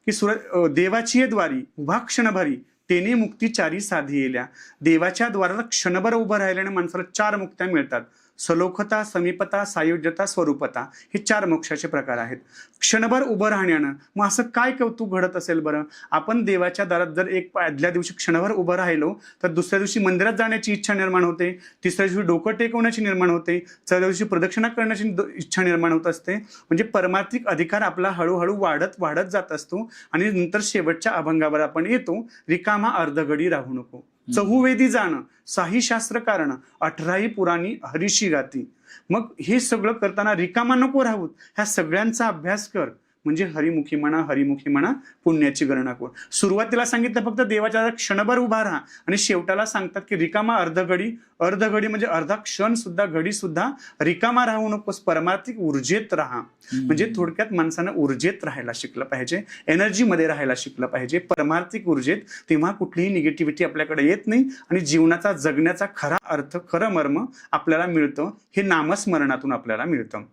की देवाची द्वारी उभा क्षणभरी तेने मुक्ती चारी साधी येल्या. देवाच्या द्वाराला क्षणभर उभं राहिल्याने माणसाला 4 मुक्त्या मिळतात. सलोखता, समीपता, सायुज्यता, स्वरूपता हे 4 मोक्षाचे प्रकार आहेत. क्षणभर उभं राहण्यानं मग असं काय कौतुक घडत असेल बरं? आपण देवाच्या दारात जर एक आदल्या दिवशी क्षणभर उभं राहिलो तर दुसऱ्या दिवशी मंदिरात जाण्याची इच्छा निर्माण होते, तिसऱ्या दिवशी डोकं टेकवण्याची निर्माण होते, चौथ्या दिवशी प्रदक्षिणा करण्याची इच्छा निर्माण होत असते. म्हणजे परमार्थिक अधिकार आपला हळूहळू वाढत वाढत जात असतो. आणि नंतर शेवटच्या अभंगावर आपण येतो, रिकामा अर्धघडी राहू नको. चहुवेदी जाणं, साही शास्त्र कारण, 18 पुराणी हरीशी गाती. मग हे सगळं करताना रिकामा नको राहूत, ह्या सगळ्यांचा अभ्यास कर. म्हणजे हरिमुखी म्हणा, हरिमुखी म्हणा, पुण्याची गणना कोण. सुरुवातीला सांगितलं फक्त देवाच्या क्षणभर उभा राहा आणि शेवटाला सांगतात की रिकामा अर्धघडी. अर्धघडी म्हणजे अर्धा क्षण सुद्धा, घडी सुद्धा रिकामा राहू नकोस, परमार्थिक ऊर्जेत राहा. म्हणजे थोडक्यात माणसानं ऊर्जेत राहायला शिकलं पाहिजे, एनर्जीमध्ये राहायला शिकलं पाहिजे, परमार्थिक ऊर्जेत. तेव्हा कुठलीही निगेटिव्हिटी आपल्याकडे येत नाही आणि जीवनाचा जगण्याचा खरा अर्थ, खरं मर्म आपल्याला मिळतं. हे नामस्मरणातून आपल्याला मिळतं.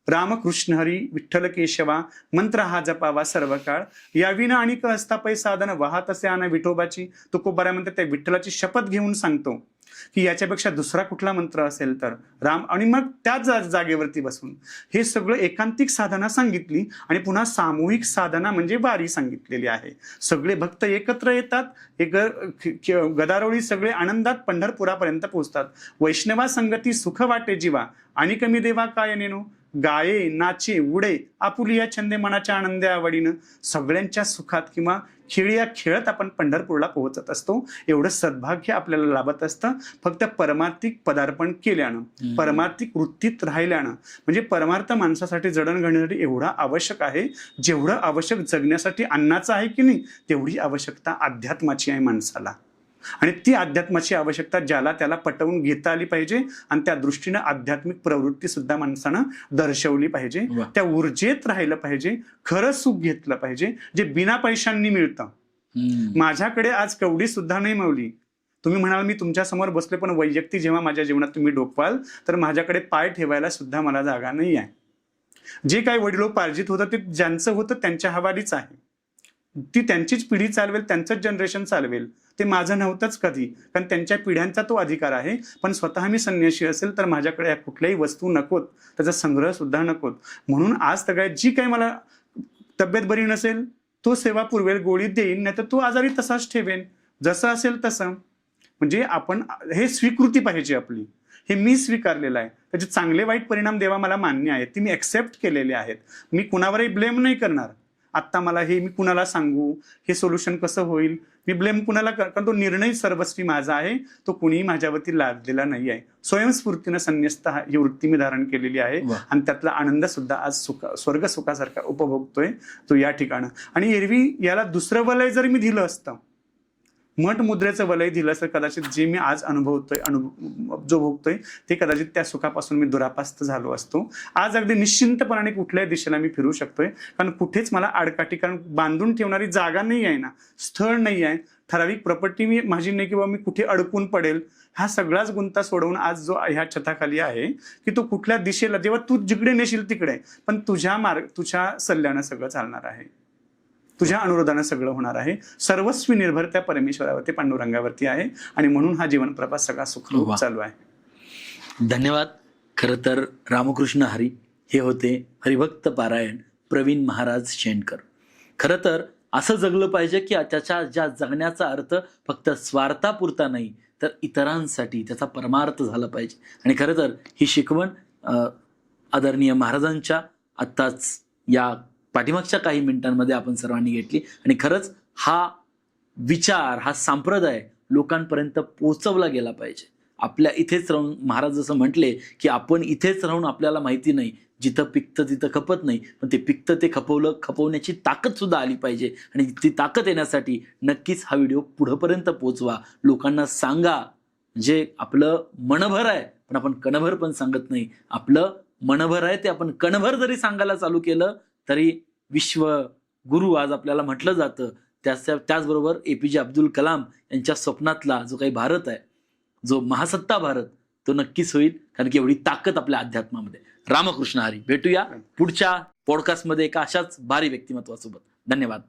रामकृष्ण हरी विठ्ठल केशवा मंत्र हा जपावा सर्व काळ. याविना आणि असता पै साधन वाहत असे आण विठोबाची. तुकोबारा म्हणते त्या विठ्ठलाची शपथ घेऊन सांगतो की याच्यापेक्षा दुसरा कुठला मंत्र असेल तर राम. आणि मग त्याच जागेवरती बसून हे सगळं एकांतिक साधना सांगितली आणि पुन्हा सामूहिक साधना म्हणजे वारी सांगितलेली आहे. सगळे भक्त एकत्र येतात, एक गदारोळी सगळे आनंदात पंढरपुरापर्यंत पोहोचतात. वैष्णवा संगती सुख वाटे जीवा आणि कमी देवा काय नेनो. गाये नाचे उडे आपुलिया छंदे मनाच्या आनंदे आवडीनं. सगळ्यांच्या सुखात किंवा खेळीया खेळत आपण पंढरपूरला पोहोचत असतो. एवढं सद्भाग्य आपल्याला लाभत असतं फक्त परमार्थिक पदार्पण केल्यानं, परमार्थिक वृत्तीत राहिल्यानं. म्हणजे परमार्थ माणसासाठी जडणघडणीसाठी एवढा आवश्यक आहे, जेवढं आवश्यक जगण्यासाठी अन्नाचं आहे की नाही तेवढी आवश्यकता अध्यात्माची आहे माणसाला. आणि ती अध्यात्माची आवश्यकता ज्याला त्याला पटवून घेता आली पाहिजे आणि त्या दृष्टीनं आध्यात्मिक प्रवृत्ती सुद्धा माणसानं दर्शवली पाहिजे. वा. त्या ऊर्जेत राहिलं पाहिजे, खरं सुख घेतलं पाहिजे जे बिना पैशांनी मिळतं. माझ्याकडे आज कवडी सुद्धा नाही मावली. तुम्ही म्हणाल मी तुमच्या समोर बसले, पण वैयक्तिक जेव्हा माझ्या जीवनात तुम्ही डोकवाल तर माझ्याकडे पाय ठेवायला सुद्धा मला जागा नाही आहे. जे काही वडिलोपार्जित होतं ते ज्यांचं होतं त्यांच्या हवालीच आहे. ती त्यांचीच पिढी चालवेल, त्यांचंच जनरेशन चालवेल. ते माझं नव्हतंच कधी, कारण त्यांच्या पिढ्यांचा तो अधिकार आहे. पण स्वतः मी संन्याशी असेल तर माझ्याकडे या कुठल्याही वस्तू नकोत, त्याचा संग्रह सुद्धा नकोत. म्हणून आज सगळ्यात जी काही मला तब्येत बरी नसेल तो सेवा पुरवेल, गोळी देईन, नाही तर तो आजारी तसाच ठेवेन, जसं असेल तसं. म्हणजे आपण हे स्वीकृती पाहिजे आपली. हे मी स्वीकारलेलं आहे. त्याचे चांगले वाईट परिणाम देवा मला मान्य आहेत, ती मी ऍक्सेप्ट केलेले आहेत. मी कुणावरही ब्लेम नाही करणार. आत्ता मला हे मी कुणाला सांगू, हे सोल्युशन कसं होईल, मी ब्लेम कुणाला कारण तो निर्णय सर्वस्वी माझा आहे. तो कुणीही माझ्यावरती लादलेला नाही आहे. स्वयंस्फूर्तीनं संन्यस्त ही वृत्ती मी धारण केलेली आहे आणि त्यातला आनंद सुद्धा आज स्वर्ग सुखासारखा उपभोगतोय तो या ठिकाणं. आणि एरवी याला दुसरं वलय जर मी दिलं असतं, मठ मुद्रेचं वलय दिलं असतं, कदाचित जे मी आज जो भोगतोय ते कदाचित त्या सुखापासून मी दुरापास्त झालो असतो. आज अगदी निश्चिंतपणाने कुठल्याही दिशेला मी फिरू शकतोय, कारण कुठेच मला आडकाठी, कारण बांधून ठेवणारी जागा नाही आहे ना, स्थळ नाही आहे, ठराविक प्रॉपर्टी मी माझी नाही किंवा मी कुठे अडकून पडेल. हा सगळाच गुंता सोडवून आज जो ह्या छताखाली आहे की तो कुठल्या दिशेला, जेव्हा तू जिकडे नेशील तिकडे, पण तुझ्या सल्ल्यानं सगळं चालणार आहे, तुझ्या अनुरोधानं सगळं होणार आहे. सर्वस्वी निर्भर त्या परमेश्वरावरती, पांडुरंगावरती आहे. आणि म्हणून हा जीवन प्रवास सगळा सुखरूप चालू आहे. धन्यवाद. खरं तर रामकृष्ण हरी हे होते हरिभक्त पारायण प्रवीण महाराज शेंडकर. खरं तर असं जगलं पाहिजे की त्याच्या ज्या जगण्याचा अर्थ फक्त स्वार्थापुरता नाही तर इतरांसाठी त्याचा परमार्थ झाला पाहिजे. आणि खरं तर ही शिकवण आदरणीय महाराजांच्या आत्ताच या पाठीमागच्या काही मिनिटांमध्ये आपण सर्वांनी घेतली. आणि खरंच हा विचार, हा संप्रदाय लोकांपर्यंत पोहोचवला गेला पाहिजे. आपल्या इथेच राहून, महाराज जसं म्हटले की आपण इथेच राहून आपल्याला माहिती नाही, जिथं पिकतं तिथं खपत नाही, पण ते पिकतं ते खपवण्याची ताकद सुद्धा आली पाहिजे. आणि ती ताकद येण्यासाठी नक्कीच हा व्हिडिओ पुढंपर्यंत पोहोचवा, लोकांना सांगा. जे आपलं मनभर आहे पण आपण कणभर पण सांगत नाही, आपलं मनभर आहे ते आपण कणभर जरी सांगायला चालू केलं तरी विश्व गुरु आज आपल्याला म्हटलं जातं. त्याचबरोबर APJ अब्दुल कलाम यांच्या स्वप्नातला जो काही भारत आहे, जो महासत्ता भारत, तो नक्कीच होईल, कारण की एवढी ताकद आपल्या अध्यात्मामध्ये. रामकृष्ण हरी. भेटूया पुढच्या पॉडकास्टमध्ये एका अशाच भारी व्यक्तिमत्वासोबत. धन्यवाद.